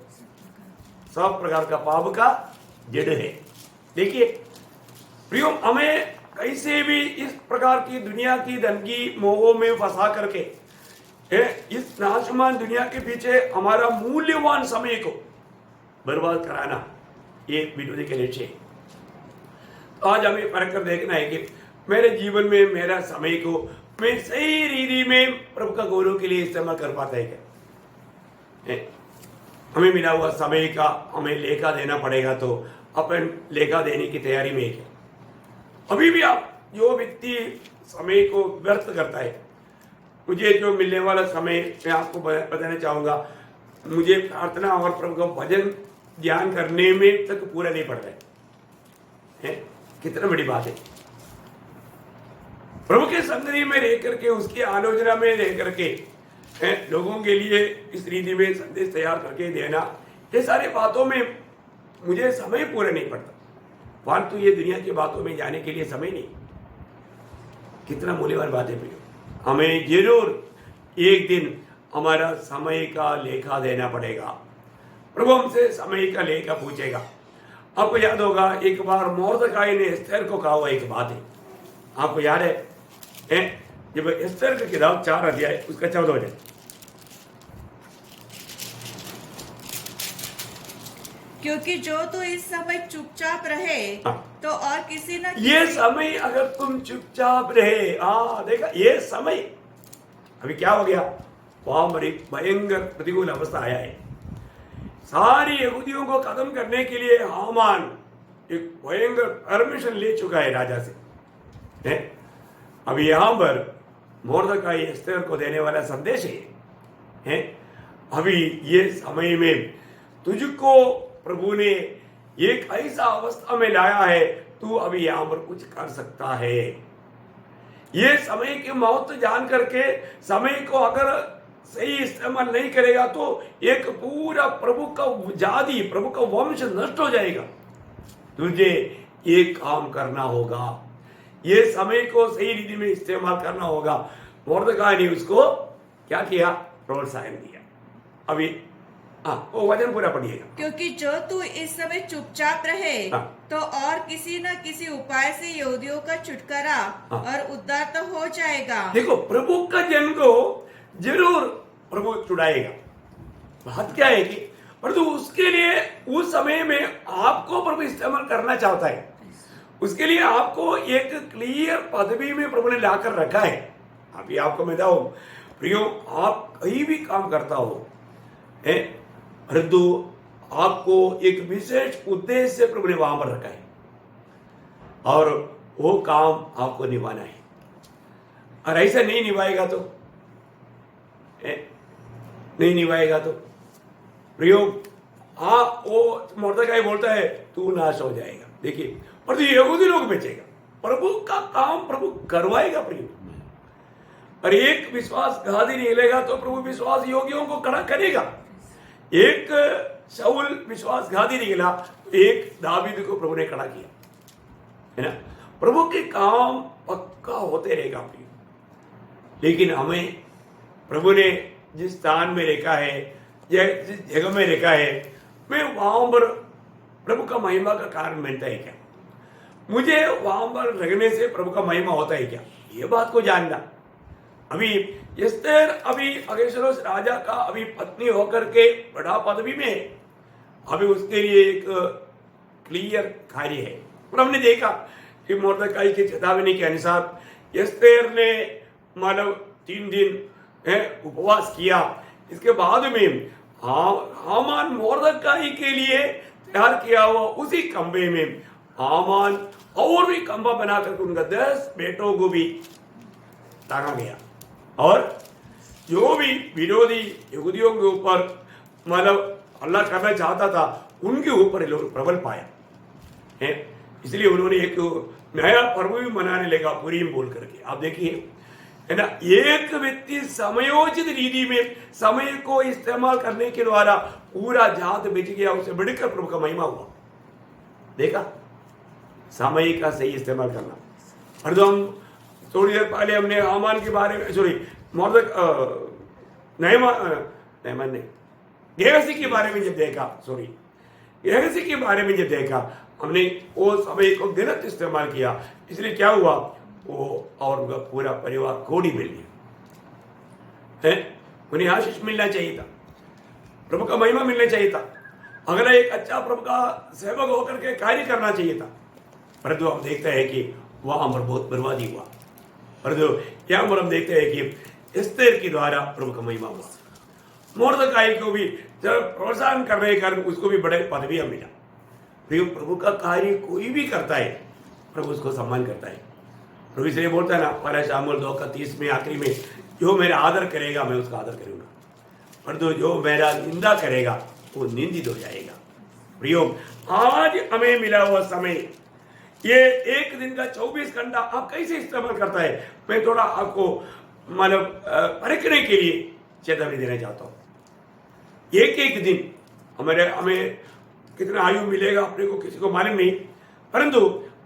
सब प्रकार का पाप का जड़ है। देखिए प्रियो, हमें कैसे भी इस प्रकार की दुनिया की धन की मोह में फंसा करके इस नाशमान दुनिया के पीछे हमारा मूल्यवान समय को बर्बाद कराना, ये विरोधी के लक्ष्य है। तो आज हमें परख कर देखना है कि मेरे जीवन में मेरा समय को मैं सही रीति में प्रभु का गौरव के लिए इस्तेमाल कर पाता है क्या? हमें मिला हुआ समय का हमें लेखा देना पड़ेगा, तो अपन लेखा देने की तैयारी में है। अभी भी आप जो व्यक्ति समय को व्यर्थ करता है, मुझे जो मिलने वाला समय मैं आपको बताना चाहूँगा, मुझे प्रार्थना और प्रभु का भजन ध्यान करने में तक पूरा नहीं पड़ रहा है। कितना बड़ी बात है। प्रभु के संगति में रह करके, उसकी आलोचना में रह करके लोगों के लिए इस रीति में संदेश तैयार करके देना, ये सारी बातों में मुझे समय पूरा नहीं पड़ता। फालतू ये दुनिया की बातों में जाने के लिए समय नहीं। कितना मूल्यवान बात है प्रियो। हमें जरूर एक दिन हमारा समय का लेखा देना पड़ेगा। प्रभु हमसे समय का लेखा पूछेगा। आपको याद होगा, एक बार मोर्दकाई ने एस्तेर को कहा हुआ एक बात है, आपको याद है? जब एस्तेर का किताब 4 अध्याय उसका 14 वचन, क्योंकि जो तो इस समय चुपचाप रहे तो और किसी न ये समय अगर तुम चुपचाप रहे, देखा ये समय अभी क्या हो गया, वहां बड़ी भयंकर प्रतिकूल अवस्था आया है। सारी यहूदियों को खत्म करने के लिए हामान एक भयंकर परमिशन ले चुका है राजा से। अभी यहां पर मोर्दकाई एस्तेर को देने वाला संदेश है, अभी ये समय में तुझको प्रभु ने एक ऐसा अवस्था में लाया है, तू अभी यहां पर कुछ कर सकता है। ये समय की महत्व जान करके समय को अगर सही इस्तेमाल नहीं करेगा तो एक पूरा प्रभु का जाति, प्रभु का वंश नष्ट हो जाएगा। तुझे एक काम करना होगा, ये समय को सही रीति में इस्तेमाल करना होगा। मोर्दकाई ने उसको क्या किया, प्रोत्साहन दिया। अभी वो वचन पूरा पढ़िएगा। क्योंकि जो तू इस समय चुपचाप रहे तो और किसी न किसी उपाय से यहूदियों का छुटकारा और उद्धार तो हो जाएगा। देखो, प्रभु का जन को जरूर प्रभु छुड़ाएगा। बात क्या है कि परंतु उसके लिए उस समय में आपको प्रभु इस्तेमाल करना चाहता है। उसके लिए आपको एक क्लियर पदवी में प्रभु ने लाकर रखा है। अभी आपको मैं बताऊं प्रियो, आप कहीं भी काम करता हो, परंतु आपको एक विशेष उद्देश्य से प्रभु ने वहां पर रखा है और वो काम आपको निभाना है। और ऐसा नहीं निभाएगा तो प्रियो, वो मोर्दकाई बोलता है तू नाश हो जाएगा। देखिए, और तो यहूदी लोग बचेगा, प्रभु का काम प्रभु करवाएगा प्रियो। और एक विश्वासघाती निकलेगा तो प्रभु विश्वास योगियों को खड़ा करेगा। एक शाऊल विश्वासघाती निकला, एक दावीद को प्रभु ने खड़ा किया, है ना। प्रभु के काम पक्का होते रहेगा प्रियो। लेकिन हमें प्रभु ने जिस स्थान में रखा है, जिस जगह में रखा है, मैं वहां पर प्रभु का महिमा का कारण बनता है क्या? मुझे वहां पर रहने से प्रभु का महिमा होता है क्या? ये बात को जानना। अभी एस्तेर अभी अहश्वेरोश राजा का अभी पत्नी होकर के बड़ा पदवी में है। अभी उसके लिए एक क्लियर कार्य है। और हमने देखा कि मोर्दकाई की चेतावनी के अनुसार एस्तेर ने मानो 3 दिन उपवास किया। इसके बाद में हामान मोर्दकाई के लिए तैयार किया हुआ उसी खंबे में हामान और भी खंबा बनाकर उनका 10 बेटों को भी टांगा गया। और जो भी विरोधी यहूदियों के ऊपर मतलब हल्ला करना चाहता था, उनके ऊपर लोग प्रबल पाया है। इसलिए उन्होंने एक नया पर्व भी मनाने लगा, पुरीम बोल करके। आप देखिए, है ना, एक व्यक्ति समयोचित रीति में समय को इस्तेमाल करने के द्वारा पूरा जात बच गया, उससे बढ़कर प्रभु का महिमा हुआ। देखा, समय का सही इस्तेमाल करना। और जो हम थोड़ी देर पहले हमने हामान के बारे में, सॉरी नहमान ने गेहजी के बारे में जब देखा, गेहजी के बारे में जब देखा, हमने वो समय को गलत इस्तेमाल किया। इसलिए क्या हुआ, वो और उनका पूरा परिवार कोड़ी मिल गया है। उन्हें आशीष मिलना चाहिए था, प्रभु का महिमा मिलना चाहिए था, अगला एक अच्छा प्रभु का सेवक होकर के कार्य करना चाहिए था। परंतु हम देखते हैं कि वहां पर बहुत बर्बादी हुआ। परंतु यहाँ पर हम देखते हैं कि एस्तेर के द्वारा प्रभु का महिमा हुआ। मोर्दकाई को भी जब प्रोत्साहन करने के कारण उसको भी बड़े पदवियां मिला। प्रभु का कार्य कोई भी करता है, प्रभु उसको सम्मान करता है। प्रभु इसलिए बोलता है ना, पहला शामुएल 2:30 में आखिरी में, जो मेरा आदर करेगा मैं उसका आदर करूंगा, परंतु जो मेरा निंदा करेगा वो निंदित हो जाएगा। प्रियो, आज हमें मिला हुआ समय, ये एक दिन का 24 घंटा आप कैसे इस्तेमाल करता है, मैं थोड़ा आपको मतलब परखने के लिए चेतावनी देना चाहता हूँ। एक एक दिन हमें कितना आयु मिलेगा अपने को किसी को मालूम नहीं, परंतु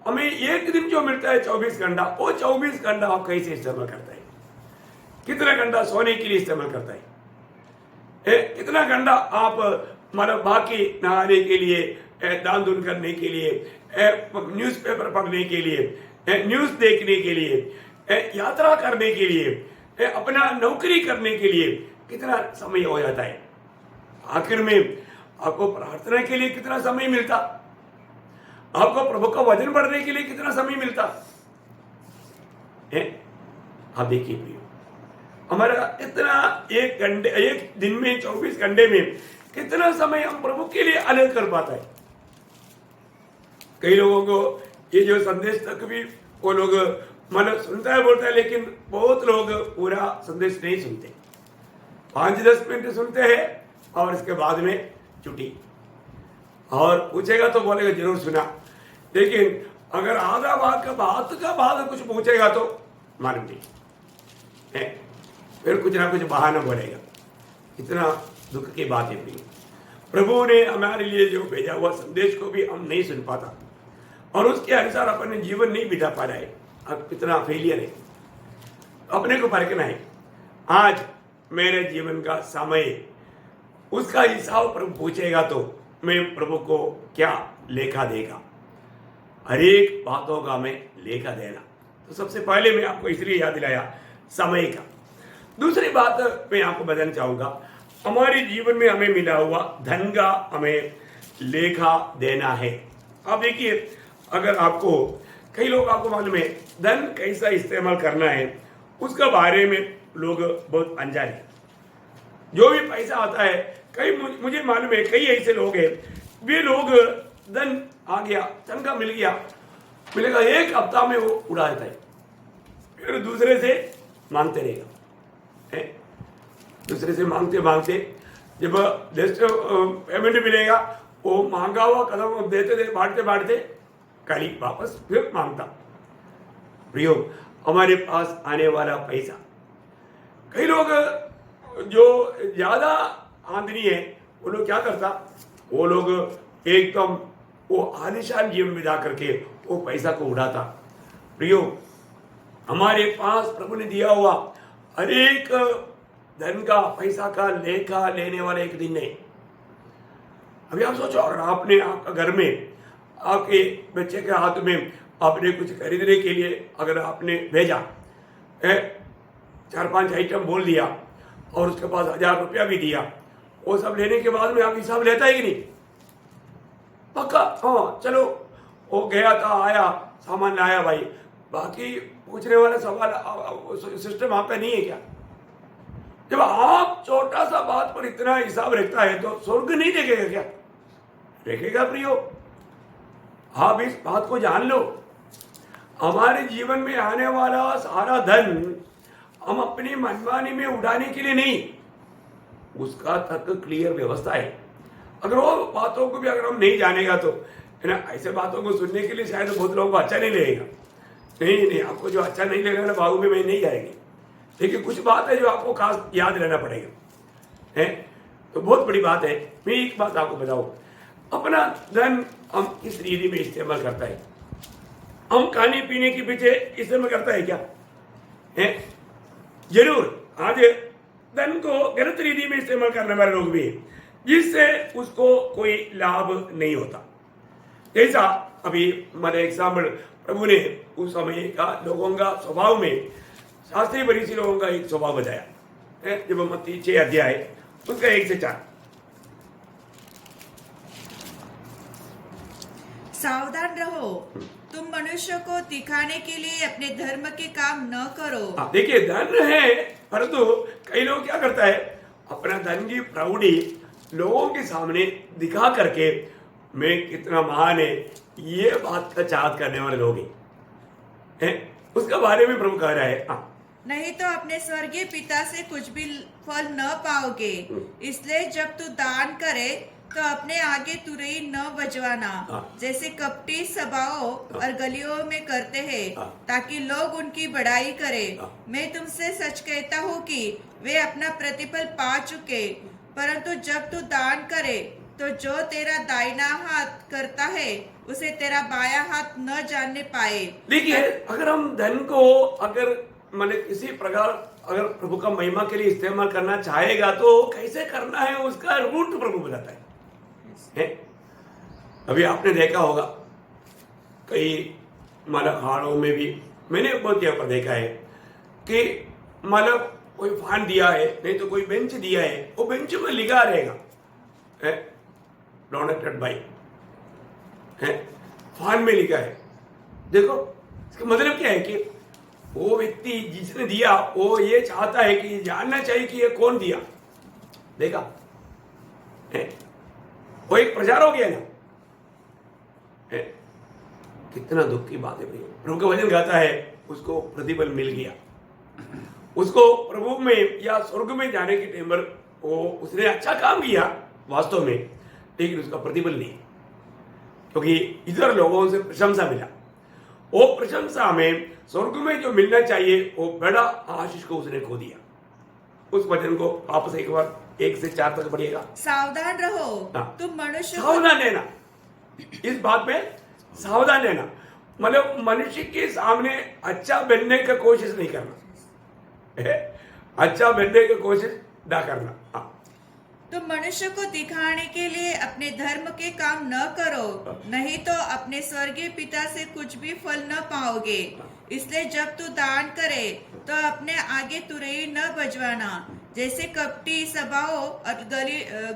हमें एक दिन जो मिलता है 24 घंटा, वो 24 घंटा आप कैसे इस्तेमाल करता है? कितना घंटा सोने के लिए इस्तेमाल करता है? कितना घंटा आप मतलब बाकी नहाने के लिए, दान दून करने के लिए, न्यूज़पेपर पढ़ने के लिए, न्यूज़ देखने के लिए, यात्रा करने के लिए, अपना नौकरी करने के लिए कितना समय हो जाता है? आखिर में आपको प्रार्थना के लिए कितना समय मिलता? आपको प्रभु का वचन पढ़ने के लिए कितना समय मिलता है? आप देखिए प्रियो, हमारा इतना एक दिन में 24 घंटे में कितना समय हम प्रभु के लिए अलग कर पाता है? कई लोगों को ये जो संदेश तक भी वो लोग मतलब सुनता है, बोलता है, लेकिन बहुत लोग पूरा संदेश नहीं सुनते। 5-10 मिनट सुनते हैं और इसके बाद में छुट्टी, और पूछेगा तो बोलेगा जरूर सुना, लेकिन अगर आधा बात का बाद कुछ पूछेगा तो मालूम नहीं है, फिर कुछ ना कुछ बहाना बोलेगा। इतना दुख की बात है प्रिय, प्रभु ने हमारे लिए जो भेजा हुआ संदेश को भी हम नहीं सुन पाता और उसके अनुसार अपने जीवन नहीं बिता पा रहे। अब कितना फेलियर है, अपने को परखना है। आज मेरे जीवन का समय, उसका हिसाब प्रभु पूछेगा तो मैं प्रभु को क्या लेखा देगा? हर एक बातों का मैं लेखा देना। तो सबसे पहले मैं आपको इसलिए याद दिलाया समय का। दूसरी बात मैं आपको बताना चाहूंगा, हमारे जीवन में हमें मिला हुआ धन का हमें लेखा देना है। आप देखिए, अगर आपको कई लोग आपको मालूम है धन कैसा इस्तेमाल करना है, उसका बारे में लोग बहुत अनजान है। जो भी पैसा आता है, कई मुझे मालूम है कई ऐसे लोग हैं, वे लोग धन आ गया, तनख्वाह मिलेगा, एक हफ्ता में वो उड़ा देता है, फिर दूसरे से मांगते रहेगा। दूसरे से मांगते जब नेक्स्ट पेमेंट मिलेगा, वो मांगा हुआ कदम देते बांटते खाली वापस फिर मांगता। प्रियो, हमारे पास आने वाला पैसा, कई लोग जो ज्यादा आमदनी है वो लोग क्या करता, वो लोग एकदम वो आलिशान जीवन बिता करके वो पैसा को उड़ाता। प्रियो, हमारे पास प्रभु ने दिया हुआ हर एक धन का, पैसा का लेखा लेने वाला एक दिन है। अभी आप सोचो, अगर आपने आपका घर में आपके बच्चे के हाथ में आपने कुछ खरीदने के लिए अगर आपने भेजा, 4-5 आइटम बोल दिया और उसके पास 1000 रुपया भी दिया, वो सब लेने के बाद में आप हिसाब लेता है कि नहीं? पक्का, हाँ चलो वो गया था, आया, सामान लाया भाई, बाकी पूछने वाला सवाल सिस्टम आपका नहीं है क्या? जब आप छोटा सा बात पर इतना हिसाब रखता है तो स्वर्ग नहीं देखेगा क्या? देखेगा प्रियो। आप इस बात को जान लो, हमारे जीवन में आने वाला सारा धन हम अपनी मनमानी में उड़ाने के लिए नहीं, उसका तक क्लियर व्यवस्था है। अगर वो बातों को भी अगर हम नहीं जानेगा तो है ना, ऐसे बातों को सुनने के लिए शायद बहुत लोगों को अच्छा नहीं लगेगा। नहीं, आपको जो अच्छा नहीं लगेगा ना, बाबू में नहीं जाएगी, लेकिन कुछ बात है जो आपको खास याद रहना पड़ेगा, है तो बहुत बड़ी बात है। मैं एक बात आपको बताऊं, अपना धन हम किस रीति में इस्तेमाल करता है? हम खाने पीने के पीछे इस्तेमाल करता है क्या? है जरूर, आज धन को गलत रीति में इस्तेमाल करने वाले लोग भी हैं, जिससे उसको कोई लाभ नहीं होता। जैसा अभी हमारे एग्जाम्पल प्रभु ने उस समय का लोगों का स्वभाव में, शास्त्रीय फरीसी लोगों का एक स्वभाव बताया है, जब मत्ती 6 अध्याय उसका 1 से 4। सावधान रहो, तुम मनुष्य को दिखाने के लिए अपने धर्म के काम न करो। देखिए, धन है, परंतु कई लोग क्या करता है, अपना धन की प्रौढ़ी लोगों के सामने दिखा करके मैं कितना महान है, ये बात का चाहत करने वाले लोग हैं। उसका बारे में प्रभु कह रहा है। हाँ, नहीं तो अपने स्वर्गीय पिता से कुछ भी फल न पाओगे। इसलिए जब तू दान करे तो अपने आगे तुरई न बजवाना, जैसे कपटी सभाओं और गलियों में करते हैं, ताकि लोग उनकी बड़ाई करें। मैं तुमसे सच कहता हूँ कि वे अपना प्रतिफल पा चुके। परंतु जब तू दान करे तो जो तेरा दाहिना हाथ करता है उसे तेरा बायां हाथ न जानने पाए। देखिए, अगर हम धन को अगर मतलब किसी प्रकार अगर प्रभु का महिमा के लिए इस्तेमाल करना चाहेगा तो कैसे करना है, उसका रूट प्रभु बताता है। अभी आपने देखा होगा कई मतलब हाड़ों में भी मैंने बहुत जगह पर देखा है कि मतलब कोई फान दिया है, नहीं तो कोई बेंच दिया है, वो बेंच में लिखा रहेगा डोनेटेड बाय, फान में लिखा है। देखो इसका मतलब क्या है कि वो व्यक्ति जिसने दिया वो ये चाहता है कि जानना चाहिए कि ये कौन दिया। देखा वो एक प्रचार हो गया ना। कितना दुख की बात है भाई। प्रभु का वचन गाता है उसको प्रतिफल मिल गया, उसको प्रभु में या स्वर्ग में जाने के टाइम पर वो उसने अच्छा काम किया वास्तव में, लेकिन उसका प्रतिफल नहीं, क्योंकि इधर लोगों से प्रशंसा मिला। वो प्रशंसा में स्वर्ग में जो मिलना चाहिए वो बड़ा आशीष को उसने खो दिया। उस वचन को वापस एक बार 1 से 4 तक पढ़िएगा। सावधान रहो, तुम मनुष्य सावधान रहना, इस बात में सावधान रहना। मतलब मनुष्य के सामने अच्छा बनने का कोशिश नहीं करना, अच्छा बनने की कोशिश ना करना। तुम मनुष्य को दिखाने के लिए अपने धर्म के काम न करो, नहीं तो अपने स्वर्गीय पिता से कुछ भी फल न पाओगे। इसलिए जब तू दान करे तो अपने आगे तुरई न बजवाना, जैसे कपटी सभाओं और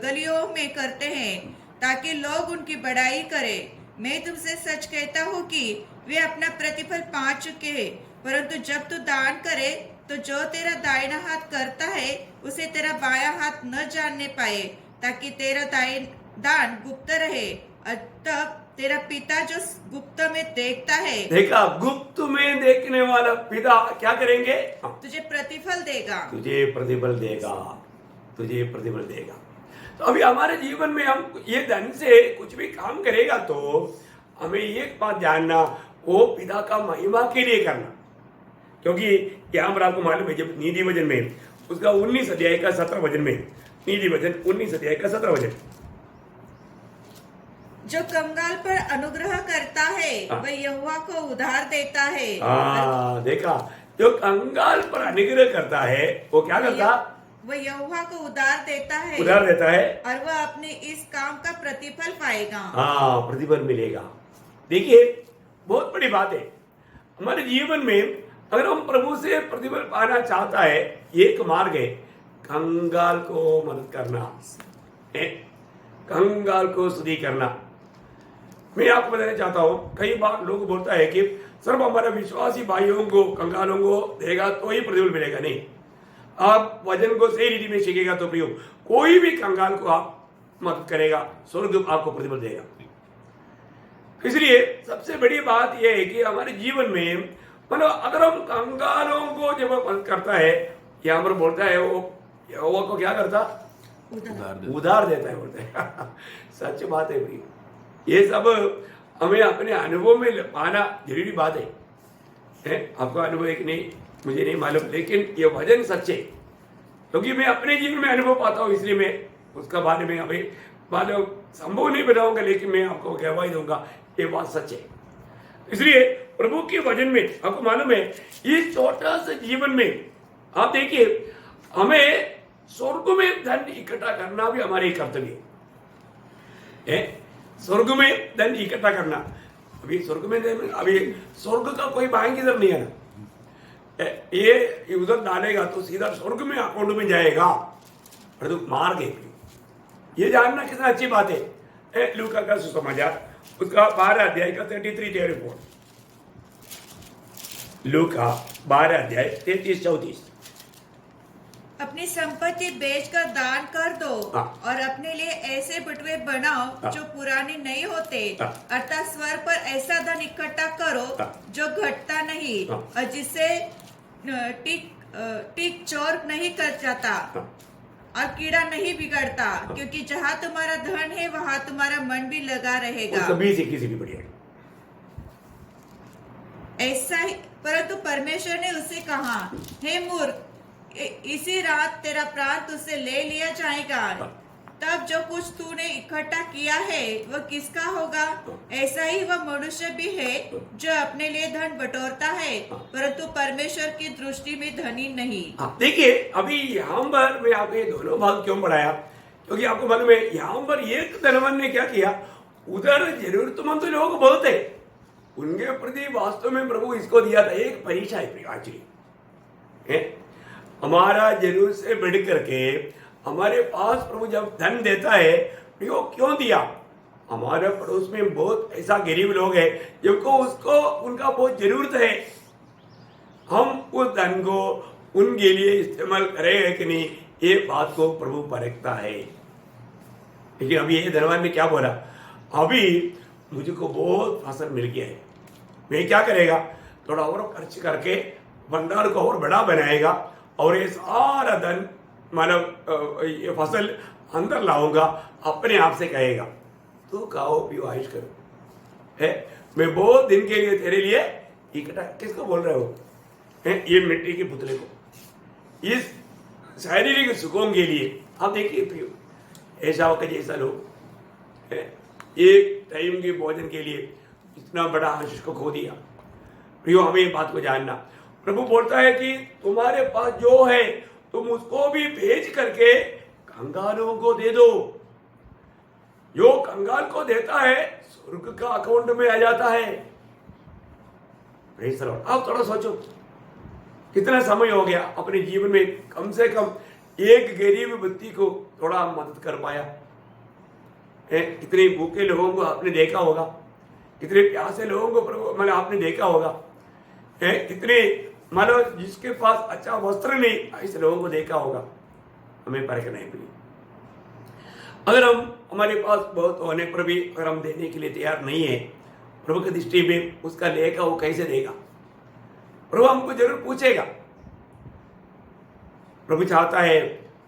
गलियों में करते हैं, ताकि लोग उनकी बड़ाई करें। मैं तुमसे सच कहता हूँ कि वे अपना प्रतिफल पा चुके हैं। परंतु जब तू दान करे तो जो तेरा दाहिना हाथ करता है उसे तेरा बायां हाथ न जानने पाए, ताकि तेरा दान गुप्त रहे, और तब तेरा पिता जो गुप्त में देखता है, देखा, गुप्त में देखने वाला पिता क्या करेंगे? तुझे प्रतिफल देगा, तुझे प्रतिफल देगा, तुझे प्रतिफल देगा। तो अभी हमारे जीवन में हम ये धन से कुछ भी काम करेगा तो हमें एक बात जानना, वो पिता का महिमा के लिए करना। क्योंकि यहाँ पर आपको मालूम है जब नीति वचन में उसका 19 अध्याय का 17 वचन में, नीति वचन 19 अध्याय का 17 वचन, जो कंगाल पर अनुग्रह करता है वह यहोवा को उधार देता है। देखा, जो कंगाल पर अनुग्रह करता है वो क्या करता? वह यहोवा को उधार देता है, उधार देता है, और वह अपने इस काम का प्रतिफल पाएगा। प्रतिफल मिलेगा। देखिए, बहुत बड़ी बात है हमारे जीवन में। अगर हम प्रभु से प्रतिफल पाना चाहता है, एक मार्ग है कंगाल को मदद करना, कंगाल को स्तुति करना। मैं आपको बताना चाहता हूं, कई बार लोग बोलता है कि सिर्फ हमारे विश्वासी भाइयों को कंगालों को देगा तो ही प्रतिफल मिलेगा। नहीं, आप वचन को सही रीति में सीखेगा तो प्रियो, कोई भी कंगाल को आप मदद करेगा, स्वर्ग आपको प्रतिफल देगा। इसलिए सबसे बड़ी बात यह है कि हमारे जीवन में मतलब अगर हम कंगालों को जब मदद करता है, यहाँ पर बोलता है वो यहोवा को क्या करता? उधार देता है, बोलते हैं। सच बात है भाई, ये सब हमें अपने अनुभव में पाना जरूरी बात है। आपका अनुभव एक नहीं, मुझे नहीं मालूम, लेकिन ये वचन सच्चे, क्योंकि मैं अपने जीवन में अनुभव पाता हूँ, इसलिए मैं उसका बारे में अभी मालूम संभव नहीं बताऊंगा, लेकिन मैं आपको गवाही दूंगा ये बात सच है। इसलिए प्रभु के वचन में आपको मालूम है, इस छोटा सा जीवन में आप देखिए, हमें स्वर्ग में धन इकट्ठा करना भी हमारे कर्तव्य है। स्वर्ग में धन इकट्ठा करना, अभी स्वर्ग में अभी स्वर्ग का कोई बैंक इधर नहीं है ना, ये उधर डालेगा तो सीधा स्वर्ग में अकाउंट में जाएगा, परंतु मार्ग है। ये जानना कितना अच्छी बात है। लूका का सुसमाचार उसका 12 अध्याय का 33-34, लूका 12 अध्याय 33-34। अपनी संपत्ति बेचकर दान कर दो हाँ। और अपने लिए ऐसे बटुए बनाओ हाँ। जो पुराने नहीं होते, हाँ। अर्थात स्वर पर ऐसा धन इकट्ठा करो हाँ। जो घटता नहीं हाँ। और जिससे टिक चोर नहीं कर जाता हाँ। और कीड़ा नहीं बिगड़ता, क्योंकि जहाँ तुम्हारा धन है वहाँ तुम्हारा मन भी लगा रहेगा। वो कभी से किसी भी बढ़िया ऐसा ही, परंतु परमेश्वर ने उससे कहा, हे मूर्ख, इसी रात तेरा प्राण तुझसे ले लिया जाएगा। तब जो कुछ तूने इकट्ठा किया है वह किसका होगा? ऐसा ही वह मनुष्य भी है जो अपने लिए धन बटोरता है, परंतु परमेश्वर की दृष्टि में धनी नहीं। देखिए, अभी यहाँ पर मैं आपको ये दोनों भाग क्यों पढ़ाया, क्योंकि आपको मालूम है यहाँ पर एक धनवान ने क्या किया, उधर जरूरतमंद लोग बहुत है, उनके प्रति वास्तव में प्रभु इसको दिया था। एक परीक्षा है एक्चुअली, हमारा जरूरत से बढ़ करके हमारे पास प्रभु जब धन देता है, वो क्यों दिया? हमारे पड़ोस में बहुत ऐसा गरीब लोग हैं जिनको उसको उनका बहुत जरूरत है, हम उस धन को उनके लिए इस्तेमाल करें कि नहीं, ये बात को प्रभु परखता है। लेकिन अभी ये धनवान ने क्या बोला, अभी मुझको बहुत फसल मिल गया है, मैं क्या करेगा, थोड़ा और खर्च करके भंडार को और बड़ा बनाएगा और ये सारा धन मतलब ये फसल अंदर लाऊंगा, अपने आप से कहेगा तू खाओ पियो आयुष करो है, मैं बहुत दिन के लिए तेरे लिए इकट्ठा। किसको बोल रहे हो? ये मिट्टी के पुतले को, इस शारीरिक सुखों के लिए। आप देखिए प्रियो, ऐसा का जैसा लोग एक टाइम के भोजन के लिए इतना बड़ा आशीष को खो दिया। प्रियो, हमें ये बात को जानना, प्रभु बोलता है कि तुम्हारे पास जो है तुम उसको भी भेज करके कंगालों को दे दो। जो कंगाल को देता है स्वर्ग का अकाउंट में आ जाता है। आप थोड़ा सोचो, कितना समय हो गया अपने जीवन में कम से कम एक गरीब व्यक्ति को थोड़ा मदद कर पाया? कितने भूखे लोगों को आपने देखा होगा, कितने प्यासे लोगों को मतलब आपने देखा होगा, कितने मतलब जिसके पास अच्छा वस्त्र नहीं, ऐसे लोगों को देखा होगा। हमें परख नहीं पड़ी। अगर हम हमारे पास बहुत होने पर भी अगर हम देने के लिए तैयार नहीं है, प्रभु की दृष्टि में उसका लेगा वो कैसे देगा? प्रभु हमको जरूर पूछेगा। प्रभु चाहता है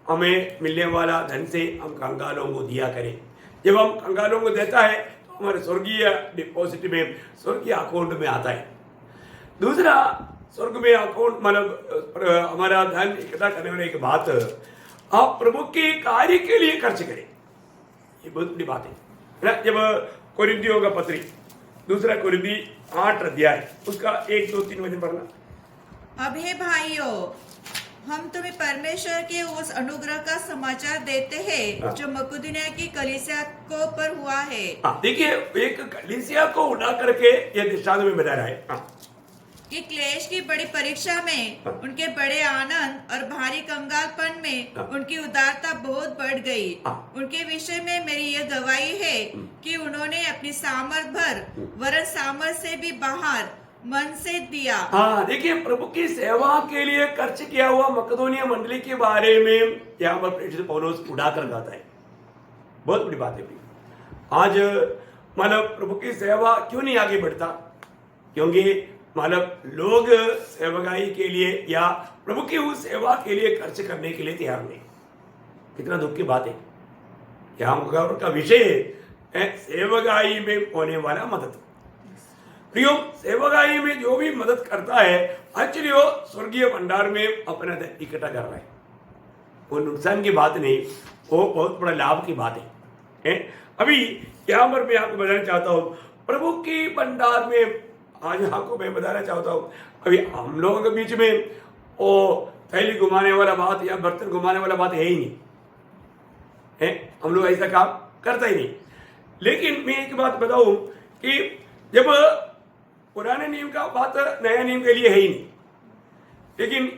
हमें मिलने वाला धन से हम कंगालों को दिया करें। जब हम कंगालों को देता है तो हमारे स्वर्गीय डिपॉजिट में, स्वर्गीय अकाउंट में आता है। दूसरा, स्वर्ग में अकाउंट मतलब हमारा धन इकट्ठा करने वाले एक बात, आप प्रभु के कार्य के लिए खर्च करें, ये बहुत बड़ी बात है ना। जब कोरिन्थियों का पत्री, दूसरा कोरिन्थी 8 अध्याय, उसका 1, 2, 3 वचन पढ़ना। अब हे भाइयों, हम तुम्हें परमेश्वर के उस अनुग्रह का समाचार देते हैं जो मकुदुनिया की कलीसिया को पर हुआ है। देखिए, एक कलीसिया को उठा करके ये दृष्टांत में बता रहा है कि क्लेश की बड़ी परीक्षा में उनके बड़े आनंद और भारी कंगालपन में उनकी उदारता बहुत बढ़ गई। उनके विषय में मेरी यह गवाही है कि उन्होंने अपनी सामर्थ भर वरन सामर्थ से भी बाहर मन से दिया। देखिए, प्रभु की सेवा के लिए खर्च किया हुआ मकदोनिया मंडली के बारे में यहाँ पर प्रेषित पौलुस उड़ा कर गाता है। बहुत बड़ी बात है। आज मतलब प्रभु की सेवा क्यों नहीं आगे बढ़ता? क्योंकि मतलब लोग सेवकाई के लिए या प्रभु की उस सेवा के लिए खर्च करने के लिए तैयार नहीं। कितना दुख की बात है। यहाँ का विषय है सेवकाई में होने वाला मदद। प्रियो, सेवकाई में जो भी मदद करता है एक्चुअली वो स्वर्गीय भंडार में अपना इकट्ठा कर रहा है। वो नुकसान की बात नहीं, वो बहुत बड़ा लाभ की बात है। अभी यहाँ पर मैं आपको बताना चाहता हूँ, प्रभु की भंडार में आज आपको मैं बताना चाहता हूँ, अभी हम लोगों के बीच में वो थैली घुमाने वाला बात या बर्तन घुमाने वाला बात है ही नहीं है। हम लोग ऐसा काम करता ही नहीं। लेकिन मैं एक बात बताऊं कि जब पुराने नियम का बात नया नियम के लिए है ही नहीं, लेकिन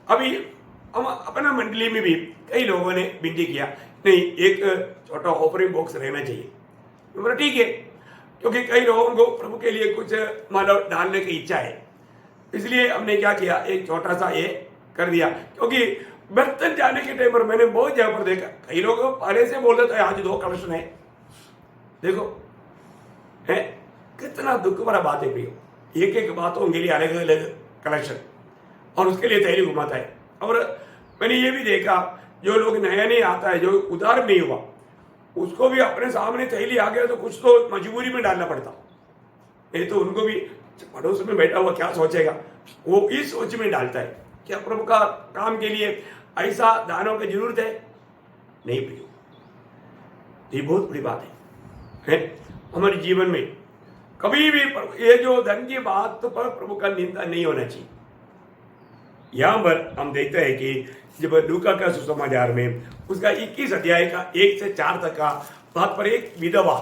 अभी हम अपना मंडली में भी कई लोगों ने विनती किया, नहीं एक छोटा ऑफरिंग बॉक्स रहना चाहिए। बोला ठीक है, क्योंकि कई लोगों को प्रभु के लिए कुछ मतलब डालने की इच्छा है, इसलिए हमने क्या किया, एक छोटा सा ये कर दिया। क्योंकि बर्तन जाने के टाइम पर मैंने बहुत जगह पर देखा, कई लोग पहले से बोल देते हैं आज 2 कलेक्शन है। देखो है कितना दुख भरा बात है प्रियो, एक एक बातों के लिए अलग अलग कलेक्शन और उसके लिए तैयारी घुमाता है। और मैंने ये भी देखा जो लोग नया नहीं आता है, जो उधार नहीं हुआ, उसको भी अपने सामने थैली आ गया तो कुछ तो मजबूरी में डालना पड़ता, नहीं तो उनको भी पड़ोस में बैठा हुआ क्या सोचेगा, वो इस सोच में डालता है। क्या प्रभु का काम के लिए ऐसा दानों की जरूरत है? नहीं प्रियो, ये बहुत बड़ी बात है हमारे जीवन में। कभी भी ये जो धन की बात पर प्रभु का निंदा नहीं होना चाहिए। यहां पर हम देखते हैं कि जब लूका का सुसमाचार में उसका 21 अध्याय का 1 से 4 तक का बात पर एक विधवा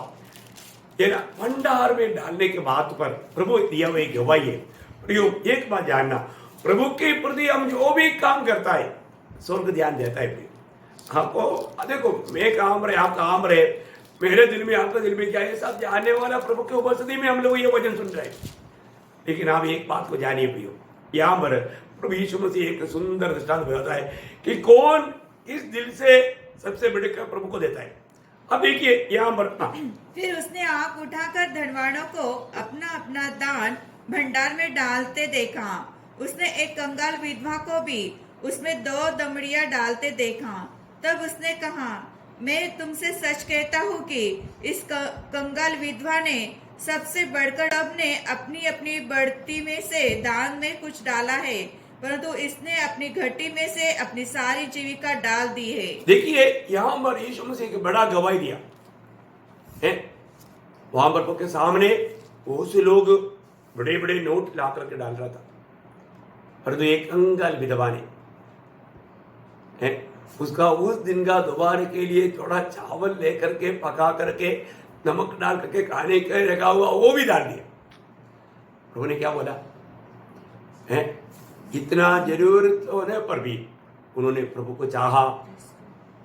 ये ना भंडार में डालने के बात पर प्रभु दिया हुआ एक गवाही है। प्रियो एक बात जानना, प्रभु के प्रति हम जो भी काम करता है स्वर्ग ध्यान देता है। प्रियो आपको देखो, मैं काम रहे आप काम रहे, मेरे दिल में आपका दिल में क्या है, सब जानने वाला प्रभु के उपस्थिति में हम लोग ये वचन सुन रहे हैं। लेकिन आप एक बात को जानिए प्रियो, यहाँ पर प्रभु यीशु मसीह एक सुंदर दृष्टांत बताता है कि कौन इस दिल से सबसे बढ़कर प्रभु को देता है। अब देखिए यहाँ पर फिर उसने आंख उठाकर धनवानों को अपना अपना दान भंडार में डालते देखा। उसने एक कंगाल विधवा को भी उसमें 2 दमड़ियां डालते देखा। तब उसने कहा, मैं तुमसे सच कहता हूँ कि इस कंगाल विधवा ने सबसे बढ़कर अपने अपनी अपनी बढ़ती में से दान में कुछ डाला है, परंतु इसने अपनी घटी में से अपनी सारी जीविका डाल दी है। देखिए यहाँ पर यीशु मसीह एक बड़ा गवाही दिया है। वहां पर के सामने बहुत से लोग बड़े बड़े नोट ला करके डाल रहा था, परंतु एक कंगाल विधवा ने है उसका उस दिन का दोबारा के लिए थोड़ा चावल लेकर के पका करके नमक डाल करके खाने के रखा हुआ वो भी डाल दिया। प्रभु ने क्या बोला है, इतना जरूरत होने पर भी उन्होंने प्रभु को चाहा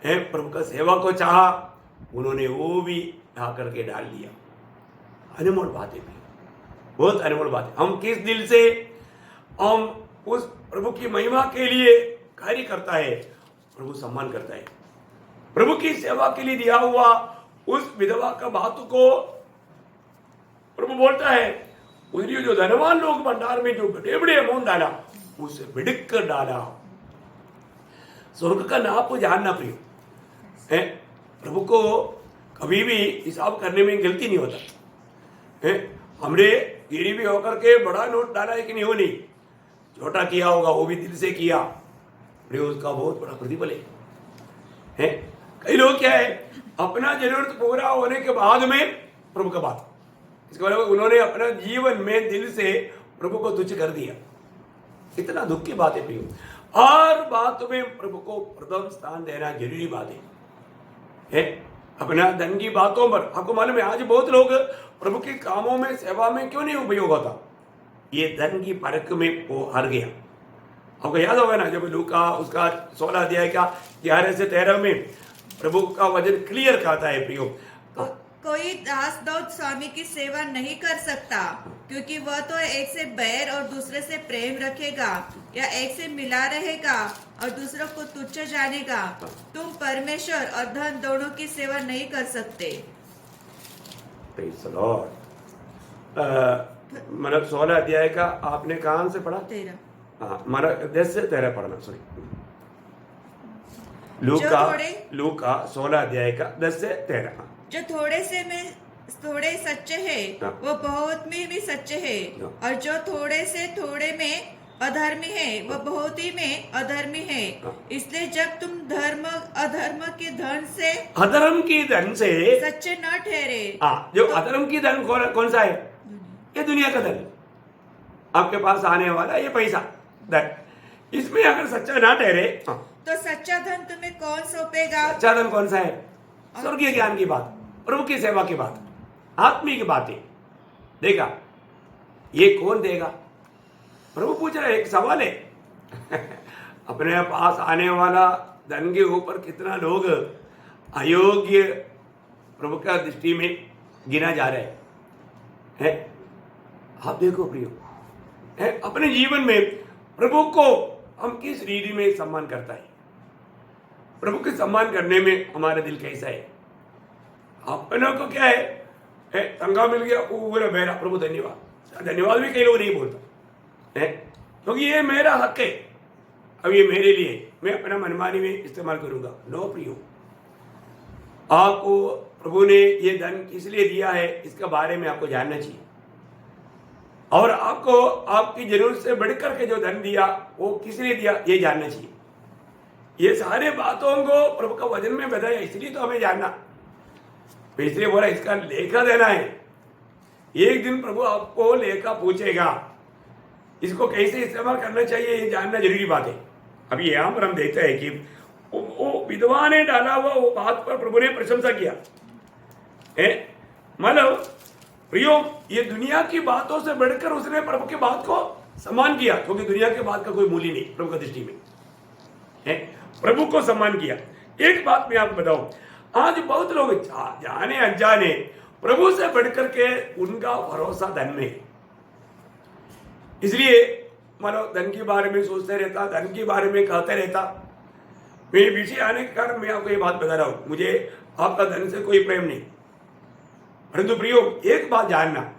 है, प्रभु का सेवा को चाहा, उन्होंने वो भी ला करके डाल दिया। अनमोल बात है, बहुत अनमोल बात है। हम किस दिल से हम उस प्रभु की महिमा के लिए कार्य करता है, प्रभु सम्मान करता है। प्रभु की सेवा के लिए दिया हुआ उस विधवा का बात को प्रभु बोलता है, उसने जो धनवान लोग भंडार में जो बड़े बड़े अमाउंट डाला उसे बिड़क कर डाला। स्वर्ग का नाप को जानना प्रियो है, प्रभु को कभी भी हिसाब करने में गलती नहीं होता है। हमने गरीबी होकर के बड़ा नोट डाला है कि नहीं, हो नहीं, छोटा किया होगा वो भी दिल से किया, प्रियो उसका बहुत बड़ा प्रतिफल है। कई लोग क्या है, अपना जरूरत पूरा होने के बाद में प्रभु का बात, इसके मतलब उन्होंने अपना जीवन में दिल से प्रभु को तुच्छ कर दिया। इतना दुख की बात है प्रियो, हर बात में प्रभु को प्रथम स्थान देना जरूरी बात है। अपना धन की बातों पर आपको मालूम है आज बहुत लोग प्रभु के कामों में सेवा में क्यों नहीं उपयोग होता, ये धन की परख में वो हार गया। आपको याद होगा ना, जब लूका उसका 16 अध्याय का 11 से 13 में प्रभु का वचन क्लियर कहता है प्रियो, कोई दास दौत स्वामी की सेवा नहीं कर सकता, क्योंकि वह तो एक से बैर और दूसरे से प्रेम रखेगा, या एक से मिला रहेगा और दूसरों को तुच्छ जानेगा। तुम परमेश्वर और धन दोनों की सेवा नहीं कर सकते। मतलब 16 अध्याय का आपने कहां से पढ़ा? 13। हाँ, हमारा 10 से 13 पढ़ना, सॉरी। लूका 16 अध्याय का 10 से 13। जो थोड़े सच्चे हैं वो बहुत में भी सच्चे हैं, और जो थोड़े से थोड़े में अधर्मी है वह बहुत ही में अधर्मी है। इसलिए जब तुम अधर्म के धन से सच्चे न ठहरे, जो अधर्म की धन कौन सा है? ये दुनिया का धन, आपके पास आने वाला ये पैसा धन, इसमें अगर सच्चा ना ठहरे तो सच्चा धन तुम्हें कौन सौंपेगा? सच्चा धन कौन सा है? स्वर्गीय ज्ञान की बात, प्रभु की सेवा की बात, आत्मिक बातें देगा, ये कौन देगा? प्रभु पूछ रहे, एक सवाल है अपने पास आने वाला धन के ऊपर कितना लोग अयोग्य प्रभु का दृष्टि में गिना जा रहे हैं। आप देखो प्रियो, अपने जीवन में प्रभु को हम किस रीति में सम्मान करता है? प्रभु के सम्मान करने में हमारा दिल कैसा है? अपनों को क्या है, तंगा मिल गया वो बोला मेरा प्रभु धन्यवाद, धन्यवाद भी कई लोग नहीं बोलता है, क्योंकि ये मेरा हक है, अब ये मेरे लिए, मैं अपना मनमानी में इस्तेमाल करूंगा। नो प्रियो, आपको प्रभु ने ये धन इसलिए दिया है, इसके बारे में आपको जानना चाहिए, और आपको आपकी जरूरत से बढ़कर के जो धन दिया वो किस लिए दिया ये जानना चाहिए। ये सारे बातों को प्रभु का वचन में बताया, इसलिए तो हमें जानना, इसलिए बोला इसका लेखा देना है। एक दिन प्रभु आपको लेखा पूछेगा, इसको कैसे इस्तेमाल करना चाहिए ये जानना जरूरी बात है। अभी यहाँ पर हम देखते हैं कि वो विधवा ने डाला हुआ वो बात पर प्रभु ने प्रशंसा किया, मतलब प्रियो ये दुनिया की बातों से बढ़कर उसने प्रभु की बात को सम्मान किया, क्योंकि दुनिया की बात का कोई मूल्य नहीं प्रभु की दृष्टि में, प्रभु को सम्मान किया। एक बात मैं आपको बताऊं, आज बहुत लोग जाने अनजाने प्रभु से बढ़कर के उनका भरोसा धन में, इसलिए मतलब धन के बारे में सोचते रहता, धन के बारे में कहते रहता। मेरे पीछे आने के कारण मैं आपको ये बात बता रहा हूं, मुझे आपका धन से कोई प्रेम नहीं, परंतु प्रियो एक बात जानना,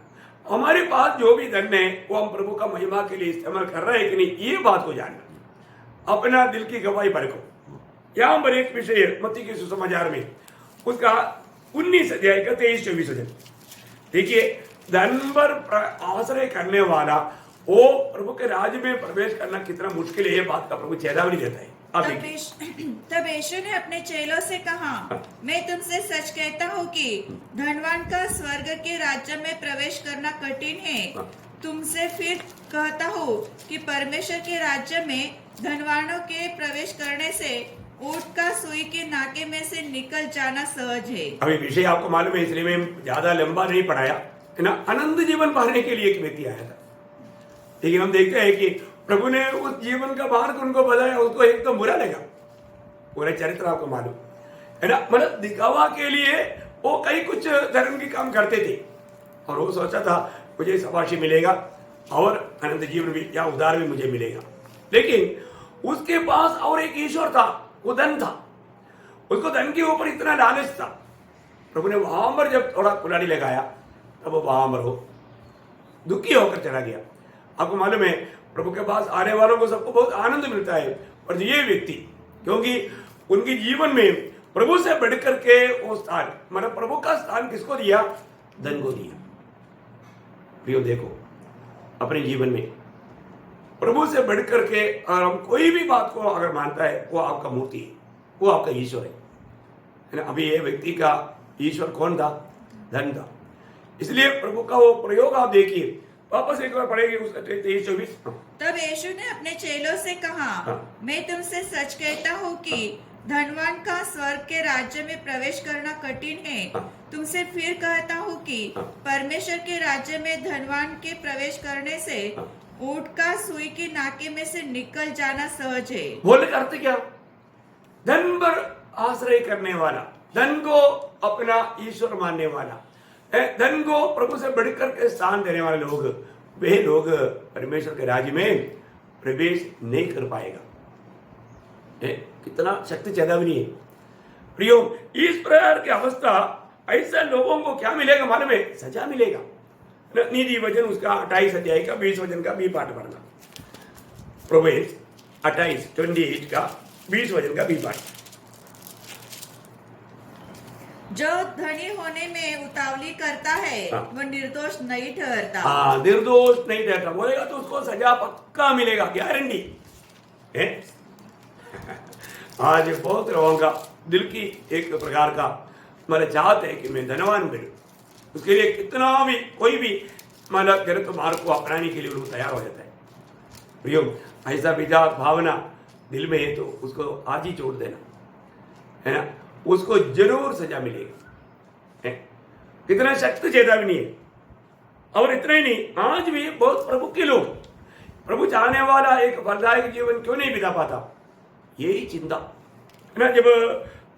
हमारे पास जो भी धन है वो हम प्रभु का महिमा के लिए इस्तेमाल कर रहे हैं कि नहीं, ये बात को जानना, अपना दिल की गवाही परखो। यहाँ पर एक विषय मत्ती के सुसमाचार में उसका 19 अध्याय का 23-24 वचन देखिए, धन पर आश्रय करने वाला वो प्रभु के राज्य में प्रवेश करना कितना मुश्किल है, ये बात का प्रभु चेतावनी देता है। तब यीशु ने अपने चेलों से कहा, मैं तुमसे सच कहता हूँ कि धनवान का स्वर्ग के राज्य में प्रवेश करना कठिन है। तुमसे फिर कहता हूँ कि परमेश्वर के राज्य में धनवानों के प्रवेश करने से ऊंट का सुई के नाके में से निकल जाना सहज है। अभी विषय आपको मालूम है, इसलिए मैं ज्यादा लंबा नहीं पढ़ाया, है ना। अनंत जीवन पाने के लिए एक व्यक्ति आया था, लेकिन हम देखते हैं कि प्रभु ने उस जीवन का मार्ग उनको बताया, उसको एक तो बुरा लगा। पूरा चरित्र आपको मालूम है ना, मतलब दिखावा के लिए वो कई कुछ धर्म के काम करते थे, और वो सोचा था मुझे शाबाशी मिलेगा और अनंत जीवन भी या उद्धार भी मुझे मिलेगा। लेकिन उसके पास और एक ईश्वर था, वो धन था, उसको धन के ऊपर इतना लालच था। प्रभु ने वहां पर जब थोड़ा कुल्हाड़ी लगाया तब वो वहां पर हो दुखी होकर चला गया। आपको मालूम है प्रभु के पास आने वालों को सबको बहुत आनंद मिलता है, और ये व्यक्ति क्योंकि उनके जीवन में प्रभु से बढ़कर के वो स्थान, मतलब प्रभु का स्थान किसको दिया? धन को दिया। प्रियो देखो, अपने जीवन में प्रभु से बढ़कर के और हम कोई भी बात को अगर मानता है, वो आपका मूर्ति है, वो आपका ईश्वर है ना। अभी ये व्यक्ति का ईश्वर कौन था? धन था। इसलिए प्रभु का वो प्रयोग आप देखिए, वापस एक बार पढ़ेंगे उसका 23-24। तब यीशु ने अपने चेलों से कहा, मैं तुमसे सच कहता हूँ कि धनवान का स्वर्ग के राज्य में प्रवेश करना कठिन है। तुमसे फिर कहता हूँ कि परमेश्वर के राज्य में धनवान के प्रवेश करने से ऊंट का सुई के नाके में से निकल जाना सहज है। बोलने का अर्थ क्या? धन पर आश्रय करने वाला, धन को अपना ईश्वर मानने वाला, धन को प्रभु से बढ़कर के स्थान देने वाले लोग, वे लोग परमेश्वर के राज्य में प्रवेश नहीं कर पाएगा। कितना शक्ति चेतावनी है प्रियो। इस प्रकार की अवस्था ऐसे लोगों को क्या मिलेगा मालूम है? सजा मिलेगा। नीति वचन उसका 28 अध्याय का 20 वचन का भी पाठ पढ़ना, प्रोवेर्ब्स 28:28 का 20 वचन का भी पाठ। जो धनी होने में उतावली करता है वो निर्दोष नहीं ठहरता। हाँ, निर्दोष नहीं ठहरता बोलेगा तो उसको सजा पक्का मिलेगा, गारंटी है। आज बहुत लोगों का दिल की एक प्रकार का मतलब चाहते है कि मैं धनवान बनूं, उसके लिए कितना भी कोई भी मतलब गलत मार्ग को अपनाने के लिए लोग तैयार हो जाता है। प्रियो, ऐसा विचार भावना दिल में है तो उसको आज ही छोड़ देना, है ना। उसको जरूर सजा मिलेगी। कितना शक्ति चेतावनी है। और इतना ही नहीं, आज भी बहुत प्रभु के लोग प्रभु चाहने वाला एक फलदायक जीवन क्यों नहीं बिता पाता, यही चिंता है ना। जब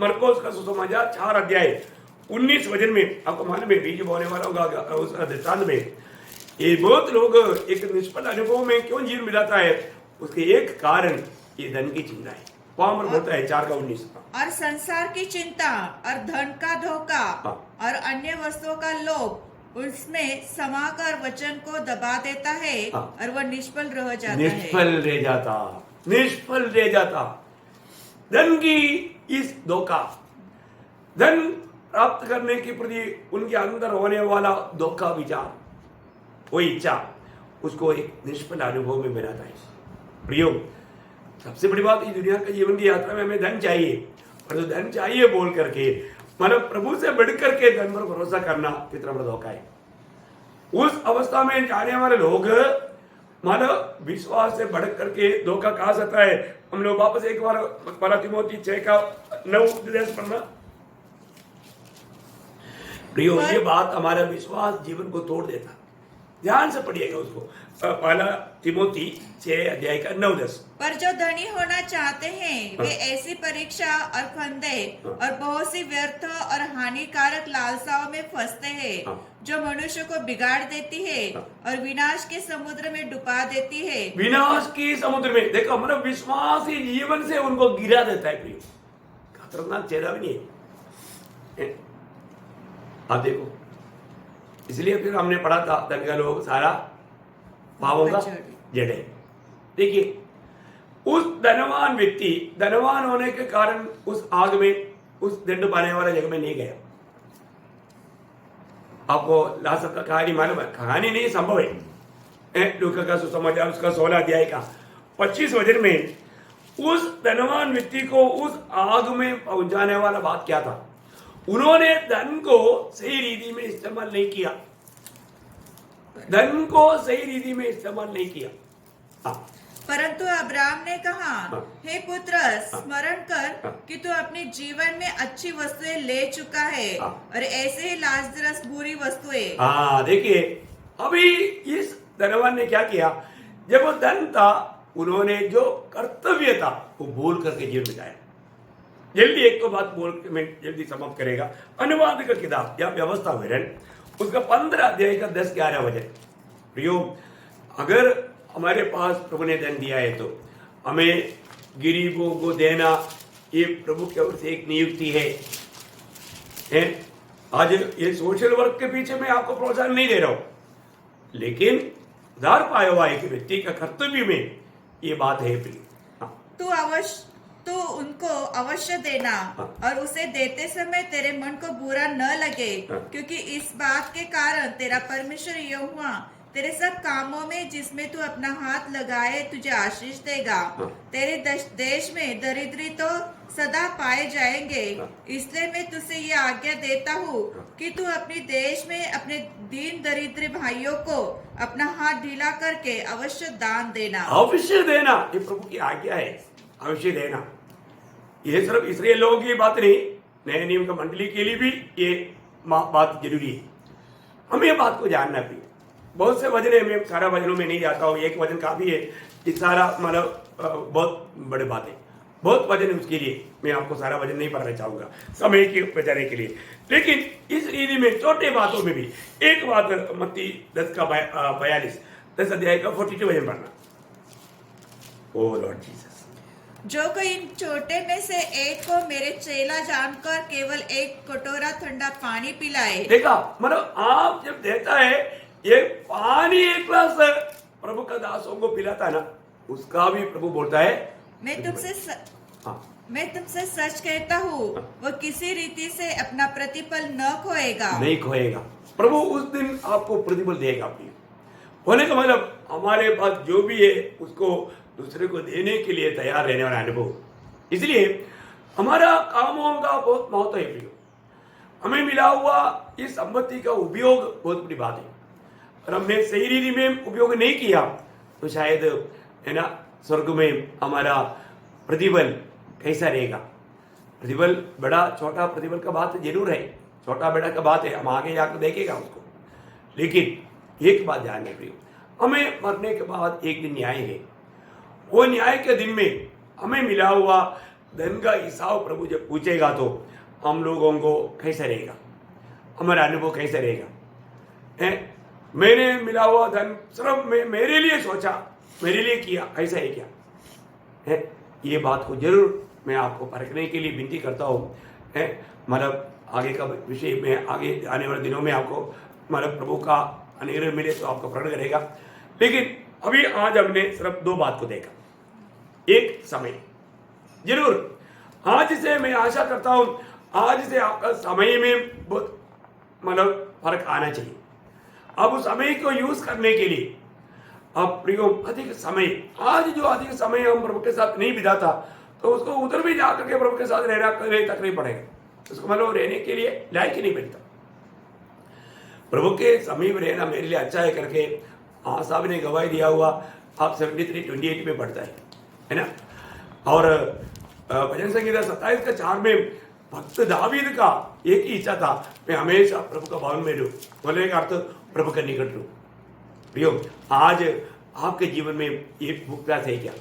मरकोस का सुसमाचार 4 अध्याय 19 वचन में आपको मालूम है, बीज बोने वाला होगा उस दृष्टांत में, ये बहुत लोग एक निष्फल अनुभव में क्यों जीवन मिलाता है, उसके एक कारण ये धन की चिंता है। वहां पर बोलता है 4:19। और संसार की चिंता और धन का धोखा हाँ। और अन्य वस्तुओं का लोभ उसमें समाकर वचन को दबा देता है हाँ। और वह निष्फल रह जाता है। निष्फल रह जाता, निष्फल रह जाता। धन की इस धोखा, धन प्राप्त करने के प्रति उनके अंदर होने वाला धोखा विचार, वो इच्छा उसको एक निष्फल अनुभव में बनाता है। प्रियो, सबसे बड़ी बात इस दुनिया के जीवन की यात्रा में हमें धन चाहिए, और जो धन चाहिए बोल करके मतलब प्रभु से बढ़ करके धन पर भरोसा करना कितना बड़ा धोखा है। उस अवस्था में जाने वाले लोग मतलब विश्वास से बढ़ करके धोखा कहा सकता है। हम लोग वापस एक बार पहला तिमोथी 6:9 पढ़ना। प्रियो, ये बात हमारा विश्वास जीवन को तोड़ देता। ध्यान से पढ़िएगा उसको, पहला तिमोथी 6:9-10। पर जो धनी होना चाहते हैं वे ऐसी परीक्षा और फंदे और बहुत सी व्यर्थ और हानिकारक लालसाओं में फंसते हैं जो मनुष्य को बिगाड़ देती है और विनाश के समुद्र में डुबा देती है। विनाश के समुद्र में, देखो मतलब विश्वासी जीवन से उनको गिरा देता है। प्रियो, खतरनाक चेतावनी है। आप देखो, इसलिए फिर हमने पढ़ा था धन का लोग सारा पापों का जड़ है। देखिए, उस धनवान व्यक्ति धनवान होने के कारण उस आग में, उस दंड पाने वाला जगह में नहीं गया। आपको लास्ट का कहानी मालूम है? कहानी नहीं, संभव है। लूका का सुसमाचार उसका 16 अध्याय का 25 वचन में उस धनवान व्यक्ति को उस आग में पहुंचाने वाला बात क्या था? उन्होंने धन को सही रीति में इस्तेमाल नहीं किया, धन को सही रीति में इस्तेमाल नहीं किया। परंतु अब्राहम ने कहा, हे पुत्र, स्मरण कर कि तू अपने जीवन में अच्छी वस्तुएं ले चुका है और ऐसे ही लाजरस बुरी वस्तुएं। देखिए, अभी इस धनवान ने क्या किया? जब वो धन था, उन्होंने जो कर्तव्य था वो बोल करके जीवन बिताया। जल्दी एक तो बात बोल के मैं जल्दी समाप्त करेगा। अनुवाद का किताब या व्यवस्था विवरण उसका 15 अध्याय का 10-11 वचन। प्रियो, अगर हमारे पास प्रभु ने धन दिया है तो हमें गरीबों को देना, ये प्रभु की ओर से एक नियुक्ति है। आज ये सोशल वर्क के पीछे मैं आपको प्रोत्साहन नहीं दे रहा हूं, लेकिन उधार पाया हुआ एक व्यक्ति का कर्तव्य में ये बात है। तू उनको अवश्य देना और उसे देते समय तेरे मन को बुरा न लगे, क्योंकि इस बात के कारण तेरा परमेश्वर यहोवा तेरे सब कामों में जिसमें तू अपना हाथ लगाए तुझे आशीष देगा। तेरे देश में दरिद्री तो सदा पाए जाएंगे। इसलिए मैं तुझसे ये आज्ञा देता हूँ कि तू अपने देश में अपने दीन दरिद्र भाइयों को अपना हाथ ढीला करके अवश्य दान देना। अवश्य देना, ये प्रभु की आज्ञा है, अवश्य देना। ये सिर्फ इसराइल लोगों की बात नहीं, नए नियम का मंडली के लिए भी ये बात जरूरी है। हमें ये बात को जानना भी। बहुत से वजन है, मैं सारा वजनों में नहीं जाता हूँ, एक वजन काफी है। इस सारा मतलब बहुत बड़े बात है, बहुत वजन है, उसके लिए मैं आपको सारा वजन नहीं पढ़ना चाहूंगा समय के बचाने के लिए। लेकिन इस रीति में छोटे बातों में भी एक बात, मत्ती 10 अध्याय का 42 वचन पढ़ना। ओ लॉर्ड जीसस, जो कोई इन छोटे में से एक को मेरे चेला जानकर केवल एक कटोरा ठंडा पानी पिलाए। देखा, मतलब आप जब देता है ये पानी एक गिलास प्रभु का दासों को पिलाता है ना, उसका भी प्रभु बोलता है मैं तुमसे सच कहता हूँ, वो किसी रीति से अपना प्रतिफल न खोएगा। नहीं खोएगा। प्रभु उस दिन आपको प्रतिफल देगा। होने का मतलब हमारे पास जो भी है उसको दूसरे को देने के लिए तैयार रहने वाला अनुभव। इसलिए हमारा कामों का बहुत महत्व है। प्रियो, हमें मिला हुआ इस संपत्ति का उपयोग बहुत बड़ी बात है। और हमने सही रीति में उपयोग नहीं किया तो शायद है ना, स्वर्ग में हमारा प्रतिफल कैसा रहेगा? प्रतिफल बड़ा छोटा प्रतिफल का बात जरूर है, छोटा बड़ा का बात है, हम आगे जाकर देखेगा उसको। लेकिन एक बात ध्यान रखिए, हमें मरने के बाद एक दिन न्याय है। वो न्याय के दिन में हमें मिला हुआ धन का हिसाब प्रभु जब पूछेगा तो हम लोगों को कैसा रहेगा? हमारा अनुभव कैसा रहेगा? मैंने मिला हुआ धन सिर्फ मेरे लिए सोचा, मेरे लिए किया, ऐसा है क्या? ये बात को जरूर मैं आपको परखने के लिए विनती करता हूँ, है मतलब आगे का विषय में आगे आने वाले दिनों में आपको मतलब प्रभु का अनुग्रह मिले तो आपको प्रकट करेगा। लेकिन अभी आज हमने सिर्फ 2 बात को देखा। एक समय, जरूर आज से मैं आशा करता हूं आज से आपका समय में बहुत मतलब फर्क आना चाहिए। अब उस समय को यूज करने के लिए अब प्रयोग अधिक समय, आज जो अधिक समय हम प्रभु के साथ नहीं बिताता तो उसको उधर भी जाकर के प्रभु के साथ रहना तक नहीं पड़ेगा, उसको मतलब रहने के लिए लायक ही नहीं मिलता। प्रभु के समीप रहना मेरे लिए अच्छा है करके साहब ने गवाही दिया हुआ आप 73:28 में पढ़ता है ना। और भजन संगीता 27 का 4 में भक्त दावीद का एक ही इच्छा था, मैं हमेशा प्रभु का भवन में रहूं, बोलने का अर्थ प्रभु के निकट रहूं। प्रियो, आज आपके जीवन में ये भूखलास है क्या?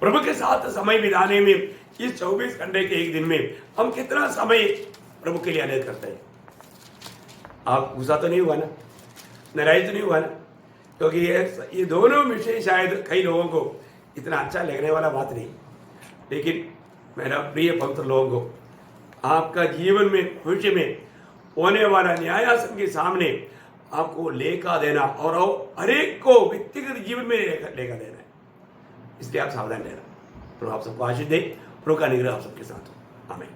प्रभु के साथ समय बिताने में इस 24 घंटे के एक दिन में हम कितना समय प्रभु के लिए अलग करते हैं? आप गुस्सा तो नहीं हुआ ना, नाराज तो नहीं हुआ ना? क्योंकि ये दोनों विषय शायद कई लोगों को इतना अच्छा लगने वाला बात नहीं, लेकिन मेरा प्रिय पवित्र लोगों को आपका जीवन में भविष्य में होने वाला न्यायासन के सामने आपको लेखा देना और हर एक को व्यक्तिगत जीवन में लेखा देना है, इसलिए आप सावधान रहना। प्रभु आप सबको आशीष दे, प्रभु का निग्रह आप सबके साथ हो। आमीन।